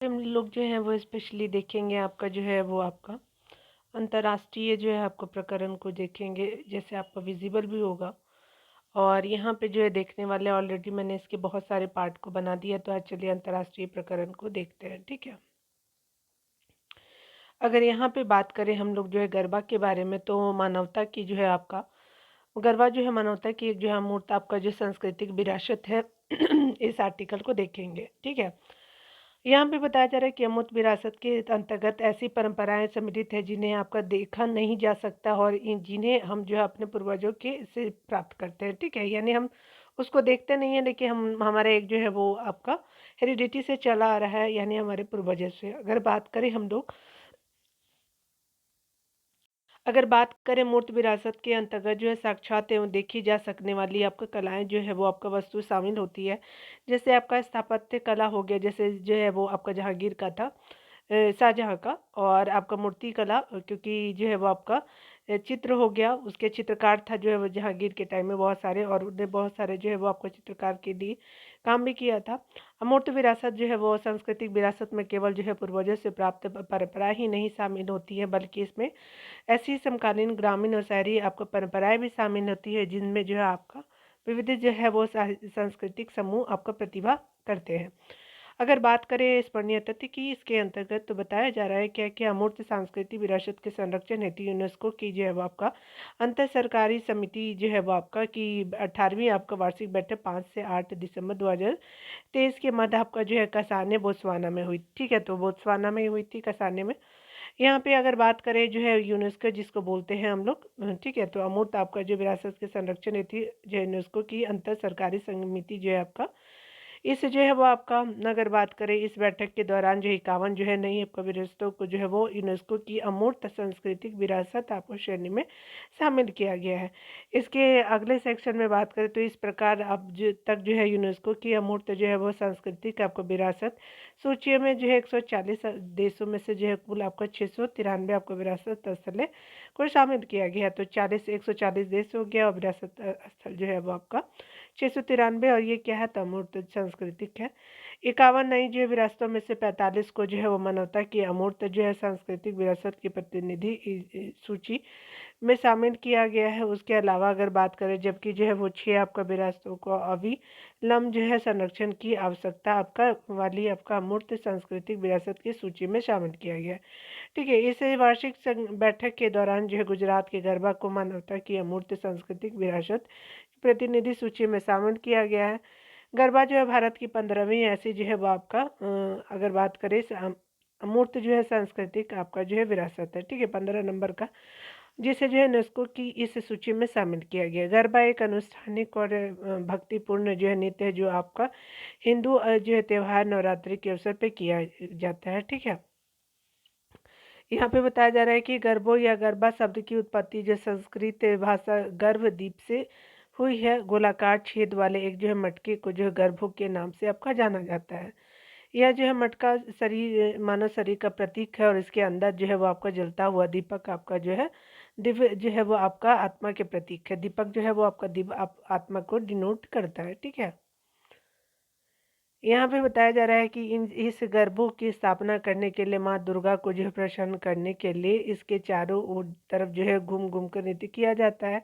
हम लोग जो है वो स्पेशली देखेंगे आपका जो है वो आपका अंतर्राष्ट्रीय जो है आपको प्रकरण को देखेंगे, जैसे आपका विजिबल भी होगा। और यहाँ पे जो है देखने वाले ऑलरेडी मैंने इसके बहुत सारे पार्ट को बना दिया, तो आज चलिए अंतर्राष्ट्रीय प्रकरण को देखते हैं, ठीक है। अगर यहाँ पे बात करें हम लोग जो है गरबा के बारे में, तो मानवता की जो है आपका गरबा जो है मानवता की एक जो है अमूर्त आपका जो सांस्कृतिक विरासत है इस आर्टिकल को देखेंगे, ठीक है। यहाँ पे बताया जा रहा है कि अमूर्त विरासत के अंतर्गत ऐसी परंपराएं सम्मिलित है जिन्हें आपका देखा नहीं जा सकता और जिन्हें हम जो है अपने पूर्वजों के से प्राप्त करते हैं, ठीक है। यानी हम उसको देखते नहीं है, लेकिन हम हमारे एक जो है वो आपका हेरिडिटी से चला आ रहा है, यानी हमारे पूर्वजों से। अगर बात करें मूर्त विरासत के अंतर्गत जो है साक्षात एवं देखी जा सकने वाली आपका कलाएं जो है वो आपका वस्तु शामिल होती है। जैसे आपका स्थापत्य कला हो गया, जैसे जो है वो आपका जहांगीर का था, शाहजहाँ का। और आपका मूर्ति कला, क्योंकि जो है वो आपका चित्र हो गया, उसके चित्रकार था जो है वो जहांगीर के टाइम में बहुत सारे, और उन्हें बहुत सारे जो है वो आपको चित्रकार के लिए काम भी किया था। अमूर्त विरासत जो है वो सांस्कृतिक विरासत में केवल जो है पूर्वजों से प्राप्त परंपरा ही नहीं शामिल होती है, बल्कि इसमें ऐसी समकालीन ग्रामीण और शहरी आपको परंपराएं भी शामिल होती है, जिनमें जो है आपका विविध जो है वो सांस्कृतिक समूह आपका प्रतिभा करते हैं। अगर बात करें स्मरणीय तथ्य की इसके अंतर्गत, तो बताया जा रहा है क्या कि अमूर्त सांस्कृतिक विरासत के संरक्षण हेतु यूनेस्को की जो है वो आपका अंतर सरकारी समिति जो है वो आपका की 18वीं आपका वार्षिक बैठक 5 से 8 दिसंबर 2023 के मध्य आपका जो है कसाने बोत्सवाना में हुई, ठीक है। तो बोत्सवाना में हुई थी, कसाने में। यहाँ पे अगर बात करें जो है यूनेस्को जिसको बोलते हैं हम लोग, ठीक है। तो अमूर्त आपका जो विरासत के संरक्षण हेतु जो यूनेस्को की अंतर सरकारी समिति जो है आपका, इस जो है वो आपका अगर बात करें इस बैठक के दौरान जो 51 जो है नई आपका विरासतों को जो है वो यूनेस्को की अमूर्त सांस्कृतिक विरासत आपको श्रेणी में शामिल किया गया है। इसके अगले सेक्शन में बात करें तो इस प्रकार अब जो तक जो है यूनेस्को की अमूर्त जो है वो सांस्कृतिक आपको विरासत सूची में जो है 140 देशों में से जो है कुल आपका 693 आपको विरासत स्थल को शामिल किया गया। तो 140 देश हो गया, और विरासत स्थल जो है वो आपका 693, और ये क्या है, तो अमूर्त सांस्कृतिक है। 51 नई जो है विरासतों में से 45 को जो है वो मानवता की अमूर्त जो है सांस्कृतिक विरासत की प्रतिनिधि सूची में शामिल किया गया है। उसके अलावा अगर बात करें, जबकि जो है वो 6 आपका विरासतों को अविलंब जो है संरक्षण की आवश्यकता आपका वाली आपका अमूर्त सांस्कृतिक विरासत की सूची में शामिल किया गया है, ठीक है। इस वार्षिक बैठक के दौरान जो है गुजरात के गरबा को मानवता की अमूर्त सांस्कृतिक विरासत प्रतिनिधि सूची में शामिल किया गया है। गरबा जो है भारत की 15वीं ऐसी जो है वो आपका अगर बात करें अमूर्त जो है सांस्कृतिक आपका जो है विरासत है, ठीक है, 15 नंबर का, जिसे जो है यूनेस्को की इस सूची में शामिल किया गया। गरबा एक अनुष्ठानिक और भक्तिपूर्ण जो है नृत्य है, जो आपका हिंदू जो है त्यौहार नवरात्रि के अवसर पे किया जाता है, ठीक है। यहाँ पे बताया जा रहा है कि गरबो या गरबा शब्द की उत्पत्ति जो संस्कृत भाषा गर्भ द्वीप से हुई है। गोलाकार छेद वाले एक जो है मटके को जो है गर्भो के नाम से आपका जाना जाता है। यह जो है मटका शरीर मानव शरीर का प्रतीक है, और इसके अंदर जो है वो आपका जलता हुआ दीपक आपका जो है दिव्य जो है वो आपका आत्मा के प्रतीक है। दीपक जो है वो आपका दिव्य आत्मा को डिनोट करता है, ठीक है। यहाँ पे बताया जा रहा है कि इस गरबों की स्थापना करने के लिए माँ दुर्गा को जो है प्रसन्न करने के लिए इसके चारों ओर तरफ जो है घूम घूम कर नृत्य किया जाता है।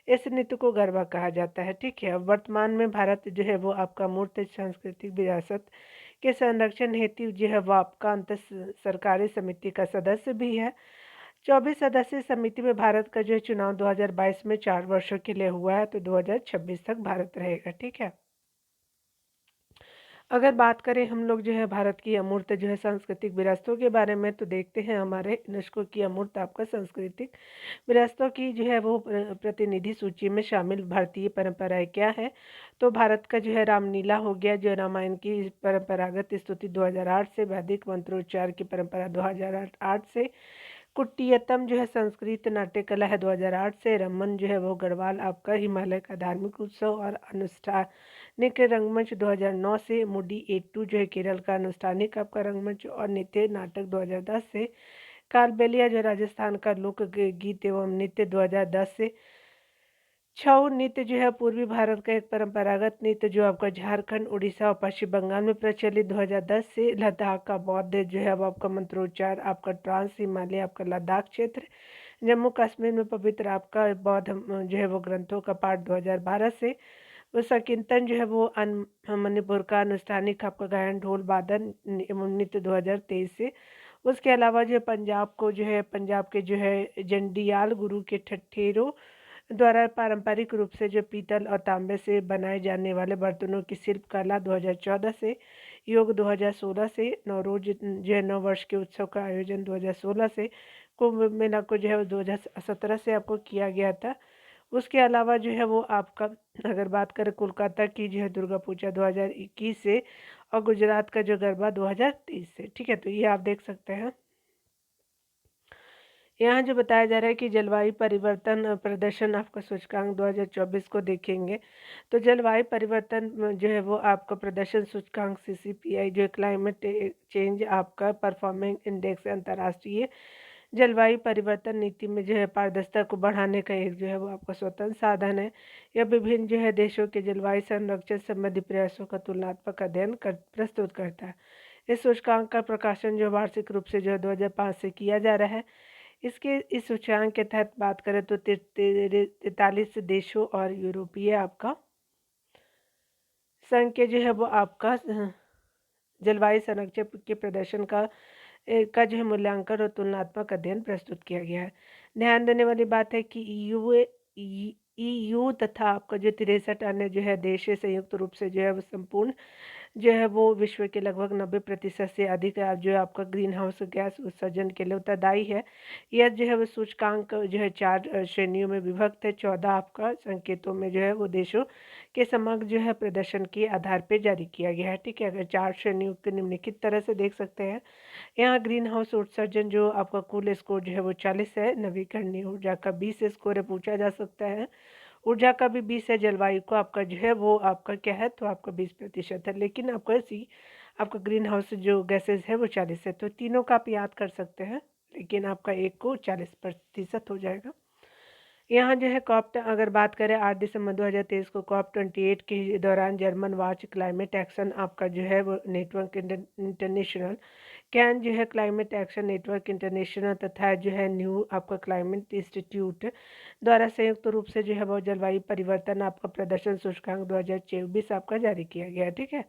इस नृत्य को गरबा कहा जाता है, ठीक है। अब वर्तमान में भारत जो है वो आपका मूर्त सांस्कृतिक विरासत के संरक्षण हेतु जो है वो आपका अंतर सरकारी समिति का सदस्य भी है। 24 सदस्यीय समिति में भारत का जो है चुनाव 2022 में 4 वर्षों के लिए हुआ है, तो 2026 तक भारत रहेगा, ठीक है। अगर बात करें हम लोग जो है भारत की अमूर्त जो है सांस्कृतिक विरासतों के बारे में, तो देखते हैं हमारे यूनेस्को की अमूर्त आपका सांस्कृतिक विरासतों की जो है वो प्रतिनिधि सूची में शामिल भारतीय परंपराएं क्या है। तो भारत का जो है रामलीला हो गया, जो रामायण की परंपरागत स्तुति 2008 से, वैदिक मंत्रोच्चार की परंपरा 2008 से, कुटियात्तम जो है संस्कृत नाट्य कला है 2008 से, रमन जो है वो गढ़वाल आपका हिमालय का धार्मिक उत्सव और अनुष्ठानिक रंगमंच 2009 से, मुडी एट्टू जो है केरल का अनुष्ठानिक आपका रंगमंच और नृत्य नाटक 2010 से, कालबेलिया जो राजस्थान का लोक गीत एवं नृत्य 2010 से, छऊ नृत्य जो है पूर्वी भारत का एक परंपरागत नृत्य जो आपका झारखंड, उड़ीसा और पश्चिम बंगाल में प्रचलित 2010 से लद्दाख का बौद्ध जो है अब आपका मंत्रोच्चार आपका ट्रांस हिमालय आपका लद्दाख क्षेत्र, जम्मू कश्मीर में पवित्र आपका बौद्ध जो है वो ग्रंथों का पाठ 2012 से, वो संकीर्तन जो है वो मणिपुर का अनुष्ठानिक आपका गायन ढोल वादन एवं नृत्य 2023 से। उसके अलावा जो है पंजाब को जो है पंजाब के जो है जंडियाल गुरु के ठठेरों द्वारा पारंपरिक रूप से जो पीतल और तांबे से बनाए जाने वाले बर्तनों की शिल्प कला 2014 से, योग 2016 से, नवरोज जो है नव वर्ष के उत्सव का आयोजन 2016 से, कुंभ मेला को जो है 2017 से आपको किया गया था। उसके अलावा जो है वो आपका अगर बात करें कोलकाता की जो है दुर्गा पूजा 2021 से और गुजरात का जो गरबा 2023 से। ठीक है, तो ये आप देख सकते हैं। यहाँ जो बताया जा रहा है कि जलवायु परिवर्तन प्रदर्शन आपका सूचकांक 2024 को देखेंगे तो जलवायु परिवर्तन जो है वो आपका प्रदर्शन सूचकांक CCPI जो है क्लाइमेट चेंज आपका परफॉर्मेंस इंडेक्स अंतर्राष्ट्रीय जलवायु परिवर्तन नीति में जो है पारदर्शिता को बढ़ाने का एक जो है वो आपका स्वतंत्र साधन है। यह विभिन्न जो है देशों के जलवायु संरक्षण संबंधी प्रयासों का तुलनात्मक अध्ययन प्रस्तुत करता है। इस सूचकांक का प्रकाशन जो वार्षिक रूप से जो है 2005 से किया जा रहा है। इसके इस सूचकांक के तहत बात करें तो 43 देशों और यूरोपीय आपका संघ के जो है वो आपका जलवायु संरक्षण के प्रदर्शन का जो है मूल्यांकन और तुलनात्मक अध्ययन प्रस्तुत किया गया है। ध्यान देने वाली बात है कि ईयू तथा आपका जो 63 अन्य जो है देश संयुक्त रूप से जो है वो संपूर्ण जो है वो विश्व के लगभग 90% से अधिक जो है आपका ग्रीन हाउस गैस उत्सर्जन के लिए उत्तरदायी है। यह जो है वो सूचकांक जो है 4 श्रेणियों में विभक्त है। 14 आपका संकेतों में जो है वो देशों के समग्र जो है प्रदर्शन के आधार पर जारी किया गया है। ठीक है, अगर 4 श्रेणियों को निम्नलिखित तरह से देख सकते हैं। यहाँ ग्रीन हाउस उत्सर्जन जो आपका कुल स्कोर जो है वो 40 है। नवीकरणीय ऊर्जा का 20 स्कोर है, पूछा जा सकता है। ऊर्जा का भी 20 है। जलवायु को आपका जो है वो आपका क्या है तो आपका 20% है, लेकिन आपका ऐसी आपका ग्रीन हाउस जो गैसेज है वो 40 है। तो तीनों का आप याद कर सकते हैं, लेकिन आपका एक को 40% हो जाएगा। यहाँ जो है कॉप अगर बात करें 8 दिसंबर 2023 को COP28 के दौरान जर्मन वॉच क्लाइमेट एक्शन आपका जो है वो नेटवर्क इंटरनेशनल कैन जो है क्लाइमेट एक्शन नेटवर्क इंटरनेशनल तथा जो है न्यू आपका क्लाइमेट इंस्टीट्यूट द्वारा संयुक्त रूप से जो है वो जलवायु परिवर्तन आपका प्रदर्शन सूचकांक 2024 आपका जारी किया गया है। ठीक है,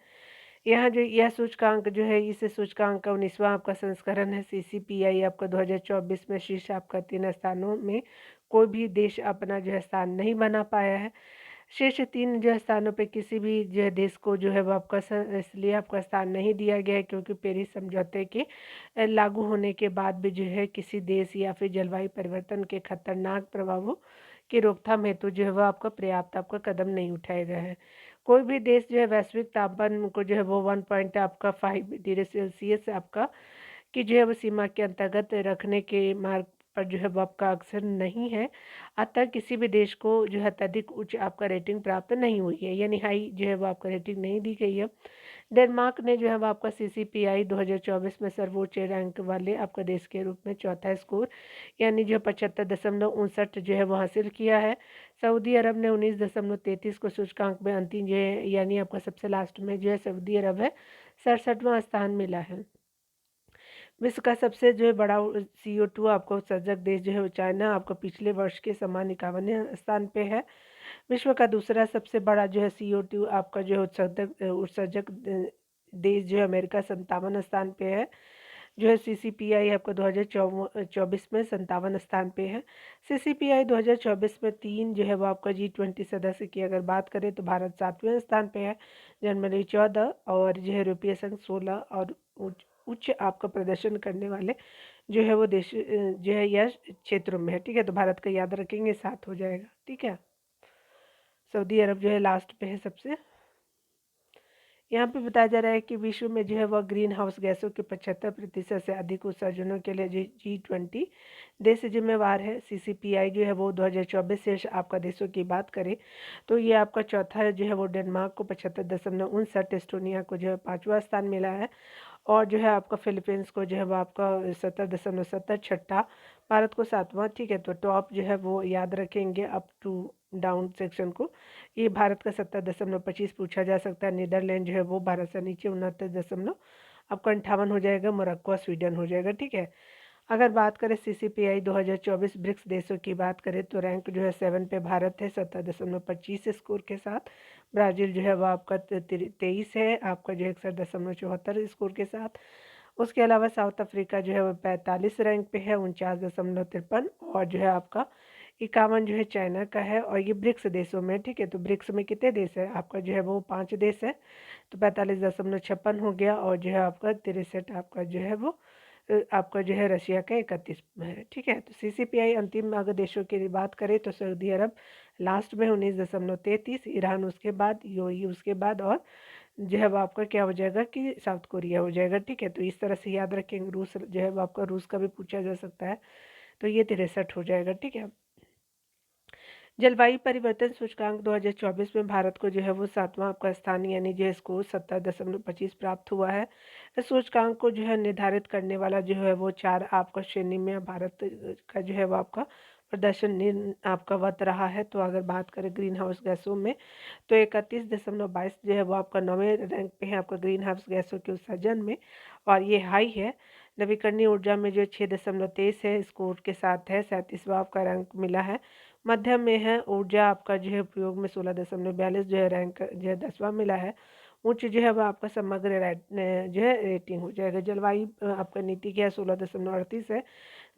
यहाँ जो यह सूचकांक जो है इस सूचकांक का 19वां आपका संस्करण है। CCPI आपका 2024 में शीर्ष आपका 3 स्थानों में कोई भी देश अपना जो है स्थान नहीं बना पाया है। शीर्ष 3 जो स्थानों पे किसी भी जो देश को जो है वो आपका इसलिए आपका स्थान नहीं दिया गया है क्योंकि पेरिस समझौते के लागू होने के बाद भी जो है किसी देश या फिर जलवायु परिवर्तन के खतरनाक प्रभावों की रोकथाम हेतु जो है वो आपका पर्याप्त आपका कदम नहीं उठाए गए हैं। कोई भी देश जो है वैश्विक तापमान को जो है वो 1 पॉइंट आपका 5 डिग्री सेल्सियस आपका की जो है वो सीमा के अंतर्गत रखने के मार्ग पर जो है वो आपका अक्सर नहीं है। अतः किसी भी देश को जो है अत्यधिक उच्च आपका रेटिंग प्राप्त नहीं हुई है, यानी हाई जो है वो आपका रेटिंग नहीं दी गई है। डेनमार्क ने जो है वो आपका CCPI 2024 में सर्वोच्च रैंक वाले आपका देश के रूप में चौथा स्कोर यानी जो 75.59 जो है वो हासिल किया है। सऊदी अरब ने 19.33 को सूचकांक में अंतिम जो है यानी आपका सबसे लास्ट में जो है सऊदी अरब है 67वां स्थान मिला है। विश्व का सबसे जो है बड़ा CO2 आपका उत्सर्जक देश जो है वो चाइना आपका पिछले वर्ष के समान 51वें स्थान पे है। विश्व का दूसरा सबसे बड़ा जो है CO2 आपका जो है उत्सर्जक देश जो है अमेरिका 57 स्थान पे है। जो है CCPI आपका 2024 में 57 स्थान पे है। CCPI 2024 में 3 जो है वो आपका G20 सदस्य की अगर बात करें तो भारत 7वें स्थान पे है, जर्मनी 14 और जो है यूरोपीय संघ 16 और उच्च आपका प्रदर्शन करने वाले जो है वो देश जो है यह क्षेत्रों में है। ठीक है, तो भारत का याद रखेंगे 7 हो जाएगा। ठीक है, सऊदी अरब जो है लास्ट पे है सबसे। यहाँ पे बताया जा रहा है कि विश्व में जो है वह ग्रीन हाउस गैसों के 75% से अधिक उत्सर्जनों के लिए G20 देश जिम्मेवार है। CCPI जो है वो 2024 से आपका देशों की बात करें तो ये आपका चौथा जो है वो डेनमार्क को 75.59, एस्टोनिया को जो है 5वां स्थान मिला है और जो है आपका फिलीपींस को जो है वो आपका 70.70 छठा, भारत को 7वां। ठीक है, तो टॉप जो है वो याद रखेंगे अप टू डाउन सेक्शन को। ये भारत का 70.25 पूछा जा सकता है। नीदरलैंड जो है वो भारत से नीचे 69 आपका 58 हो जाएगा। मोरक्को और स्वीडन हो जाएगा, ठीक है। अगर बात करें CCPI 2024 ब्रिक्स देशों की बात करें तो रैंक जो है 7 पे भारत है 70.25 स्कोर के साथ। ब्राज़ील जो है वो आपका 23 है, आपका जो है 61.74 स्कोर के साथ। उसके अलावा साउथ अफ्रीका जो है वो 45 रैंक पे है 49.53, और जो है आपका 51 जो है चाइना का है। और ये ब्रिक्स देशों में, ठीक है। तो ब्रिक्स में कितने देश है आपका जो है वो 5 देश है, तो 45.56 हो गया। और जो है आपका 63 आपका जो है वो आपका जो है रशिया का 31 है, ठीक है। तो CCPI अंतिम अगर देशों की बात करें तो सऊदी अरब लास्ट में 19.33, ईरान उसके बाद, UAE उसके बाद, और जो है वो आपका क्या हो जाएगा कि साउथ कोरिया हो जाएगा, ठीक है। तो इस तरह से याद रखेंगे। रूस जो है वो आपका रूस का भी पूछा जा सकता है, तो ये 63 हो जाएगा, ठीक है। जलवायु परिवर्तन सूचकांक 2024 में भारत को जो है वो 7वां आपका स्थान यानी जो स्कोर 70.25 प्राप्त हुआ है। इस सूचकांक को जो है निर्धारित करने वाला जो है वो 4 आपका श्रेणी में भारत का जो है वो आपका प्रदर्शन आपका वत रहा है। तो अगर बात करें ग्रीन हाउस गैसों में तो 31.22 जो है वो आपका 9वें रैंक पे है आपका ग्रीन हाउस गैसों के उत्सर्जन में, और ये हाई है। नवीकरणीय ऊर्जा में जो 6.23 है स्कोर के साथ है, 37वां आपका रैंक मिला है। मध्यम में है ऊर्जा आपका जो है उपयोग में 16.42 जो है रैंक जो है 10वां मिला है। उच्च जो है वो आपका समग्र जो है रेटिंग हो जाएगा। जलवायु आपका नीति क्या है 16.38 है,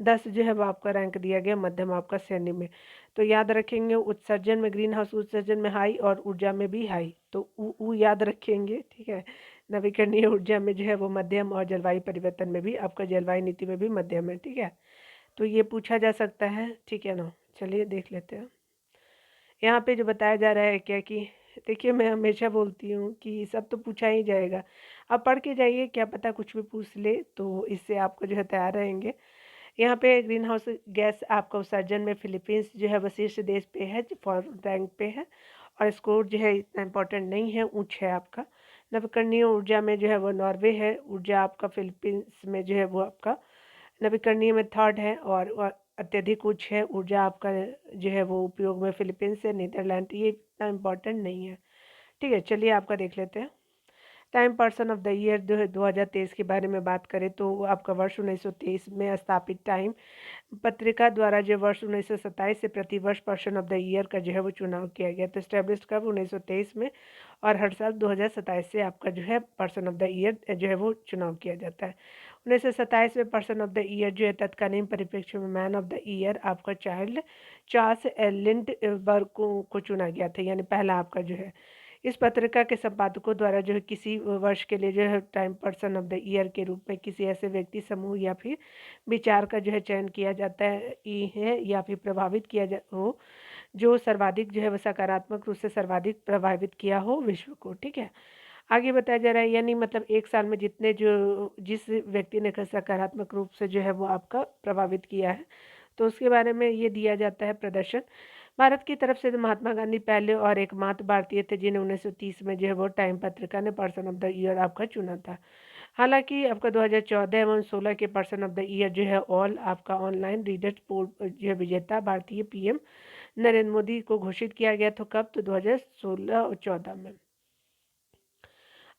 10 जो है वो आपका रैंक दिया गया मध्यम आपका श्रेणी में। तो याद रखेंगे उत्सर्जन में ग्रीन हाउस उत्सर्जन में हाई और ऊर्जा में भी हाई, तो ऊ याद रखेंगे, ठीक है। नवीकरणीय ऊर्जा में जो है वो मध्यम, और जलवायु परिवर्तन में भी आपका जलवायु नीति में भी मध्यम है, ठीक है। तो ये पूछा जा सकता है, ठीक है ना। चलिए देख लेते हैं यहाँ पे जो बताया जा रहा है क्या कि देखिए मैं हमेशा बोलती हूँ कि सब तो पूछा ही जाएगा। आप पढ़ के जाइए, क्या पता कुछ भी पूछ ले, तो इससे आपको जो है तैयार रहेंगे। यहाँ पे ग्रीन हाउस गैस आपका उत्सर्जन में फिलीपींस जो है वो शीर्ष देश पे है, फॉर रैंक पे है, और स्कोर जो है इतना इम्पोर्टेंट नहीं है, ऊँच है आपका। नवीकरणीय ऊर्जा में जो है वो नॉर्वे है, ऊर्जा आपका फिलीपींस में जो है वो आपका नवीकरणीय में थर्ड है, और अत्यधिक उच्च है ऊर्जा आपका जो है वो उपयोग में फिलीपींस से नीदरलैंड। ये इतना इम्पोर्टेंट नहीं है, ठीक है। चलिए आपका देख लेते हैं। Time person of the year 2023 के बारे में बात करें तो आपका वर्ष 1923 में स्थापित टाइम पत्रिका द्वारा जो वर्ष 1927 से प्रतिवर्ष पर्सन ऑफ द ईयर का जो है वो चुनाव किया गया। तो स्टैब्लिश कब 1923 में, और हर साल 2027 से आपका जो है पर्सन ऑफ द ईयर जो है वो चुनाव किया जाता है। 1927 में पर्सन ऑफ द ईयर जो है तत्कालीन परिप्रेक्ष्य में मैन ऑफ द ईयर आपका चाइल्ड चार्ल्स लिंडबर्ग को चुना गया था, यानी पहला आपका जो है। इस पत्रिका के संपादकों द्वारा जो है किसी वर्ष के लिए जो है time person of the year के रूप में किसी ऐसे व्यक्ति समूह या फिर विचार का जो है चयन किया जाता है या फिर प्रभावित किया जा हो, जो सर्वाधिक जो है वो सकारात्मक रूप से सर्वाधिक प्रभावित किया हो विश्व को, ठीक है। आगे बताया जा रहा है यानी मतलब एक साल में जितने जो जिस व्यक्ति ने सकारात्मक रूप से जो है वो आपका प्रभावित किया है, तो उसके बारे में ये दिया जाता है प्रदर्शन। भारत की तरफ से तो महात्मा गांधी पहले और एकमात्र भारतीय थे जिन्हें 1930 में जो है वो टाइम पत्रिका ने पर्सन ऑफ द ईयर आपका चुना था। हालांकि आपका 2014 एवं 16 के पर्सन ऑफ द ईयर जो है ऑल आपका ऑनलाइन रीडर्स पोल जो है विजेता भारतीय PM नरेंद्र मोदी को घोषित किया गया था। कब? तो 2016 और 14 में।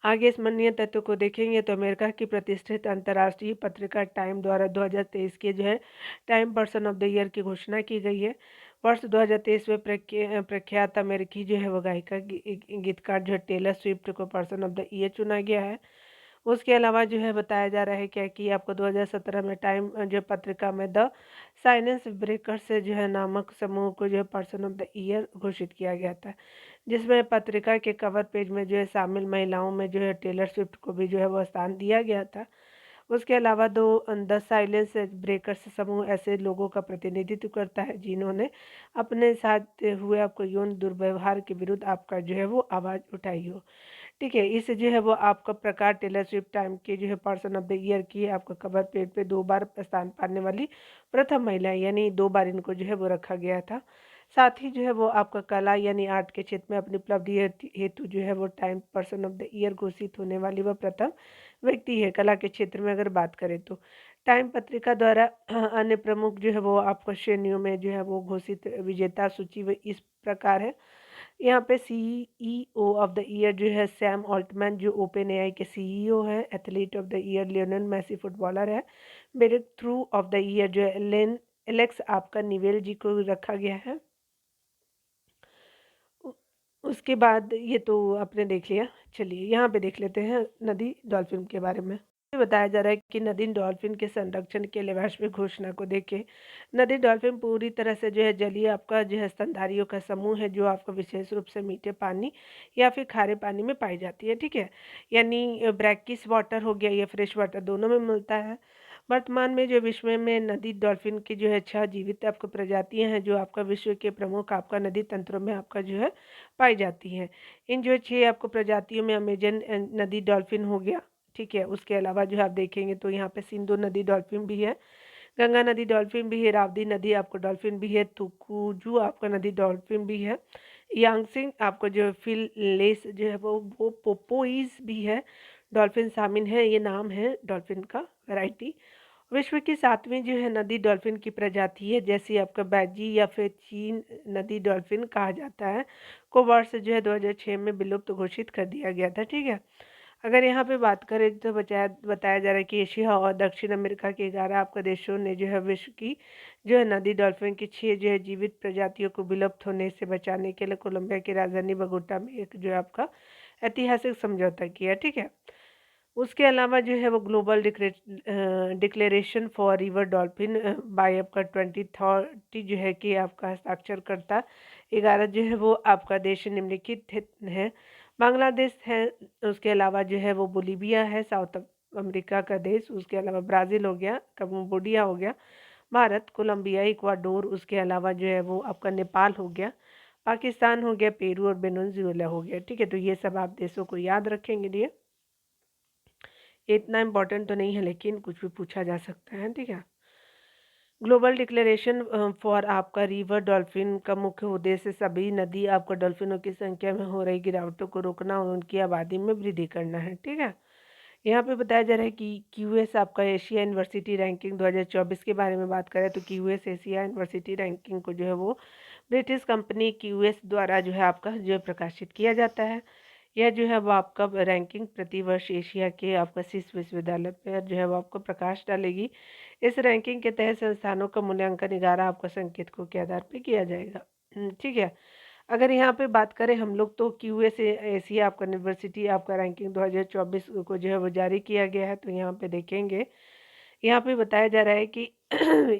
आगे स्मरणीय तत्व को देखेंगे तो अमेरिका की प्रतिष्ठित अंतर्राष्ट्रीय पत्रिका टाइम द्वारा 2023 के जो है time person of the year की घोषणा की गई है। वर्ष 2023 में प्रख्यात अमेरिकी जो है वो गायिका गीतकार जो है टेलर स्विफ्ट को पर्सन ऑफ द ईयर चुना गया है। उसके अलावा जो है बताया जा रहा है क्या कि आपको 2017 में टाइम जो पत्रिका में द साइलेंस ब्रेकर्स से जो है नामक समूह को जो है पर्सन ऑफ द ईयर घोषित किया गया था, जिसमें पत्रिका के कवर पेज में जो है शामिल महिलाओं में जो है टेलर स्विफ्ट को भी जो है वो स्थान दिया गया था। उसके अलावा द साइलेंस ब्रेकर्स समूह ऐसे लोगों का प्रतिनिधित्व करता है जिन्होंने अपने साथ हुए आपको यौन दुर्व्यवहार के विरुद्ध आपका जो है वो आवाज़ उठाई हो, ठीक है। इस जो है वो आपका प्रकार टेलर स्विफ्ट टाइम के जो है पर्सन ऑफ द ईयर की आपका कवर पेज पे 2 बार स्थान पाने वाली प्रथम महिला, यानी 2 बार इनको जो है वो रखा गया था। साथ ही जो है वो आपका कला यानी आर्ट के क्षेत्र में अपनी उपलब्धि हेतु जो है वो time person of the year घोषित होने वाली वह प्रथम व्यक्ति है। कला के क्षेत्र में अगर बात करें तो टाइम पत्रिका द्वारा अन्य प्रमुख जो है वो आपको श्रेणियों में जो है वो घोषित विजेता सूची इस प्रकार है। यहाँ पे सीईओ ऑफ द ईयर जो है सैम ऑल्टमैन, जो ओपन एआई के सीईओ हैं। Athlete of the year Lionel Messi footballer है। Breakthrough of the year जो है एलेक्स आपका निवेल जी को रखा गया है। उ उसके बाद ये तो आपने देख लिया। चलिए यहाँ पे देख लेते हैं नदी डॉल्फ़िन के बारे में। ये बताया जा रहा है कि नदी डॉल्फ़िन के संरक्षण के लिए वैश्विक घोषणा को देके नदी डॉल्फ़िन पूरी तरह से जो है जलीय आपका जो है स्तनधारियों का समूह है, जो आपका विशेष रूप से मीठे पानी या फिर खारे पानी में पाई जाती है, ठीक है? यानी ब्रैकिश वाटर हो गया या फ्रेश वाटर, दोनों में मिलता है। वर्तमान में जो विश्व में नदी डॉल्फ़िन की जो है 6 जीवित आपको प्रजातियाँ हैं, जो आपका विश्व के प्रमुख आपका नदी तंत्रों में आपका जो है पाई जाती हैं। इन जो 6 आपको प्रजातियों में अमेज़न नदी डॉल्फ़िन हो गया, ठीक है? उसके अलावा जो है आप देखेंगे तो यहाँ पे सिंधु नदी डॉल्फ़िन भी है, गंगा नदी डॉल्फ़िन भी है, राप्ती नदी आपको डॉल्फ़िन भी है, तुकूजू आपका नदी डॉल्फ़िन भी है, यांगत्से आपको जो फिललेस जो है वो पोपोइज़ भी है, डॉल्फ़िन शामिल है, ये नाम है डॉल्फ़िन का वैरायटी। विश्व की 7वीं जो है नदी डॉल्फ़िन की प्रजाति है, जैसे आपका बैजी या फिर चीन नदी डॉल्फ़िन कहा जाता है, को वर्ष जो है 2006 में विलुप्त घोषित कर दिया गया था, ठीक है? अगर यहाँ पे बात करें तो बताया जा रहा है कि एशिया और दक्षिण अमेरिका के 11 आपका देशों ने जो है विश्व की जो है नदी डॉल्फ़िन की 6 जो है जीवित प्रजातियों को विलुप्त होने से बचाने के लिए कोलंबिया की राजधानी बगोटा में एक जो है आपका ऐतिहासिक समझौता किया, ठीक है? उसके अलावा जो है वो global declaration for river dolphin by आपका 2030 जो है कि आपका हस्ताक्षरकर्ता 11 जो है वो आपका देश निम्नलिखित है। बांग्लादेश है, उसके अलावा जो है वो बोलीविया है, साउथ अमेरिका का देश, उसके अलावा ब्राज़ील हो गया, कंबोडिया हो गया, भारत, कोलंबिया, इक्वाडोर, उसके अलावा जो है वो आपका नेपाल हो गया, पाकिस्तान हो गया, पेरू और वेनेजुएला हो गया, ठीक है? तो ये सब आप देशों को याद रखेंगे लिए। ये इतना इम्पोर्टेंट तो नहीं है, लेकिन कुछ भी पूछा जा सकता है, ठीक है? ग्लोबल डिक्लेरेशन फॉर आपका रिवर डॉल्फिन का मुख्य उद्देश्य सभी नदी आपका डॉल्फिनों की संख्या में हो रही गिरावटों को रोकना और उनकी आबादी में वृद्धि करना है, ठीक है? यहाँ पे बताया जा रहा है कि क्यूएस आपका एशिया यूनिवर्सिटी रैंकिंग 2024 के बारे में बात करें तो क्यूएस एशिया यूनिवर्सिटी रैंकिंग को जो है वो ब्रिटिश कंपनी क्यूएस द्वारा जो है आपका जो है प्रकाशित किया जाता है। यह जो है वो आपका रैंकिंग प्रतिवर्ष एशिया के आपका शीर्ष विश्वविद्यालय पर जो है वो आपको प्रकाश डालेगी। इस रैंकिंग के तहत संस्थानों का मूल्यांकन 11 आपका संकेतकों के आधार पर किया जाएगा। ठीक है। अगर यहाँ पे बात करें हम लोग तो क्यूएस एशिया आपका यूनिवर्सिटी आपका रैंकिंग 2024 को जो है वो जारी किया गया है। तो यहाँ पे देखेंगे, यहाँ पे बताया जा रहा है कि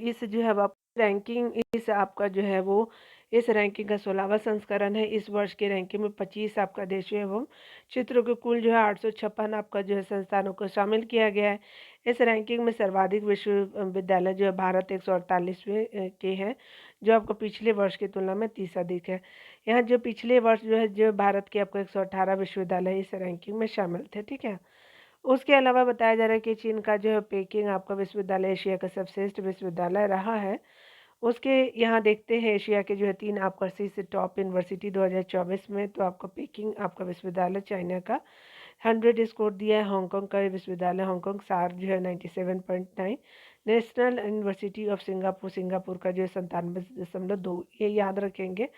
इस जो है आप रैंकिंग इस आपका जो है वो इस रैंकिंग का 16वां संस्करण है। इस वर्ष की रैंकिंग में 25 आपका देशों एवं क्षेत्रों के कुल जो है 856 आपका जो है संस्थानों को शामिल किया गया है। इस रैंकिंग में सर्वाधिक विश्वविद्यालय जो है भारत 148वें के हैं, जो आपको पिछले वर्ष की तुलना में 30 अधिक है। यहाँ जो पिछले वर्ष जो है जो भारत के आपको 118 विश्वविद्यालय इस रैंकिंग में शामिल थे, ठीक है। उसके अलावा बताया जा रहा है कि चीन का जो है पेकिंग आपका विश्वविद्यालय एशिया का सर्वश्रेष्ठ विश्वविद्यालय रहा है। उसके यहाँ देखते हैं एशिया के जो है 3 आपका शीर्ष टॉप यूनिवर्सिटी 2024 में, तो आपका पेकिंग आपका विश्वविद्यालय चाइना का 100 स्कोर दिया है। हांगकांग का विश्वविद्यालय हांगकांग सार जो है 97.9, national university of Singapore Singapore का जो है 97.2, ये याद रखेंगे।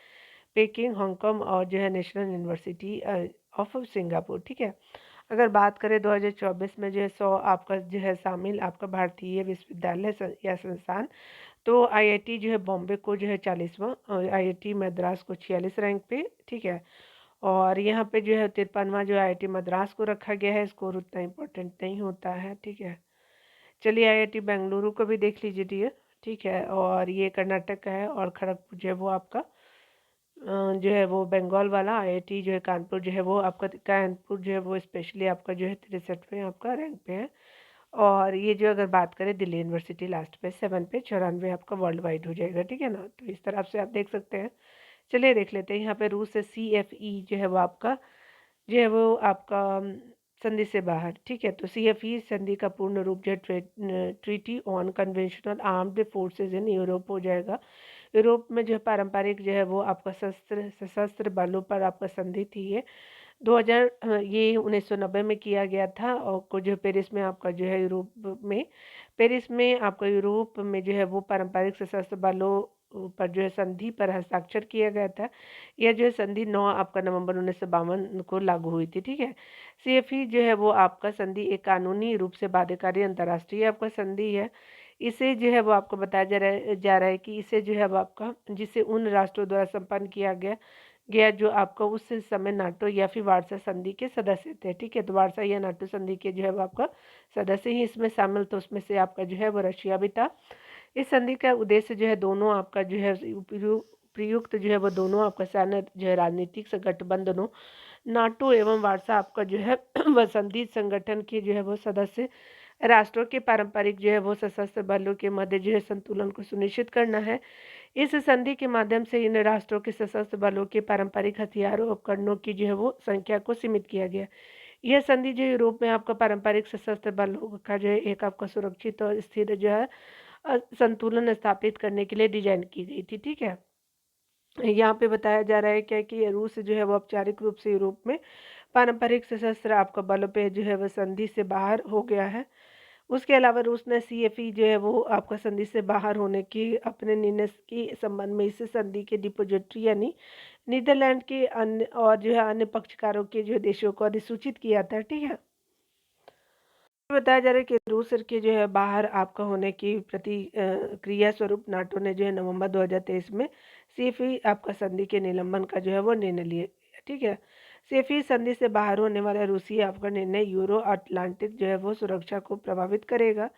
पेकिंग, हांगकांग और जो है नेशनल यूनिवर्सिटी ऑफ सिंगापुर, ठीक है। अगर बात करें 2024 में जो है 100 आपका जो है शामिल आपका भारतीय विश्वविद्यालय या संस्थान, तो आईआईटी जो है बॉम्बे को जो है 40वां और आईआईटी मद्रास को 46 रैंक पे, ठीक है। और यहाँ पे जो है 53वां जो आईआईटी मद्रास को रखा गया है। स्कोर उतना इम्पोर्टेंट नहीं होता है, ठीक है। चलिए आईआईटी बेंगलुरु को भी देख लीजिए डियर, ठीक है। और ये कर्नाटक का है और खड़गपुर जो है वो आपका जो है वो बंगाल वाला। आईआईटी जो है कानपुर जो है वो आपका कानपुर जो है वो स्पेशली आपका जो है 63वें आपका रैंक पे है। और ये जो अगर बात करें दिल्ली यूनिवर्सिटी लास्ट पे 7 पे 94 आपका वर्ल्ड वाइड हो जाएगा, ठीक है ना। तो इस तरह से आप देख सकते हैं। चलिए देख लेते हैं यहाँ पे रूस से CFE जो है वो आपका जो है वो आपका संधि से बाहर, ठीक है। तो CFE संधि का पूर्ण रूप जो है treaty on conventional armed forces in Europe हो जाएगा। यूरोप में जो है पारंपरिक जो है वो आपका सशस्त्र बलों पर आपका संधि थी ये 2000 ये 1990 में किया गया था। और को जो पेरिस में आपका जो है यूरोप में पेरिस में आपका यूरोप में जो है वो पारंपरिक सशस्त्र बलों ऊपर जो है संधि पर हस्ताक्षर किया गया था। यह जो है संधि 9 आपका नवंबर 1952 को लागू हुई थी, ठीक है। सीएफई जो है वो आपका संधि एक कानूनी रूप से बाध्यकारी अंतर्राष्ट्रीय आपका संधि है। इसे जो है वो आपको बताया जा रहा है कि इसे जो है वो आपका जिसे उन राष्ट्रों द्वारा संपन्न किया गया जो आपका उस समय नाटो या फिर वार्सा संधि के सदस्य थे, ठीक है। तो वार्सा या नाटो संधि के जो है वो आपका सदस्य ही इसमें शामिल, तो उसमें से आपका जो है वो रशिया भी था। इस संधि का उद्देश्य जो है दोनों आपका जो है प्रयुक्त जो है वो दोनों आपका सैन्य जो है राजनीतिक गठबंधनों नाटो एवं वार्सा आपका जो है वह संधि संगठन के जो है वो सदस्य राष्ट्रों के पारंपरिक जो है वो सशस्त्र बलों के मध्य जो है संतुलन को सुनिश्चित करना है। इस संधि के माध्यम से इन राष्ट्रों के सशस्त्र बलों के पारंपरिक हथियारों उपकरणों की जो है वो संख्या को सीमित किया गया। यह संधि जो यूरोप में आपका पारंपरिक सशस्त्र बलों का जो है एक आपका सुरक्षित और स्थिर जो है संतुलन स्थापित करने के लिए डिजाइन की गई थी, ठीक है। यहाँ पे बताया जा रहा है क्या कि रूस जो है वो औपचारिक रूप से यूरोप में पारंपरिक सशस्त्र आपका बलों पे जो है वह संधि से बाहर हो गया है। उसके अलावा रूस ने सीएफई जो है वो आपका संधि से बाहर होने की अपने निर्णय के संबंध में इस संधि के डिपोजिटरी यानी नीदरलैंड के अन्य और जो है अन्य पक्षकारों के जो देशों को अधिसूचित किया था, ठीक है। बताया जा रहा है कि रूस के जो है बाहर आपका होने की क्रिया स्वरूप नाटो ने जो है नवंबर 2023 में सीएफई आपका संधि के निलंबन का जो है वो निर्णय लिया, ठीक है। सीएफई संधि से बाहर होने वाला रूसी आपका निर्णय यूरो अटलांटिक जो है वो सुरक्षा को प्रभावित करेगा।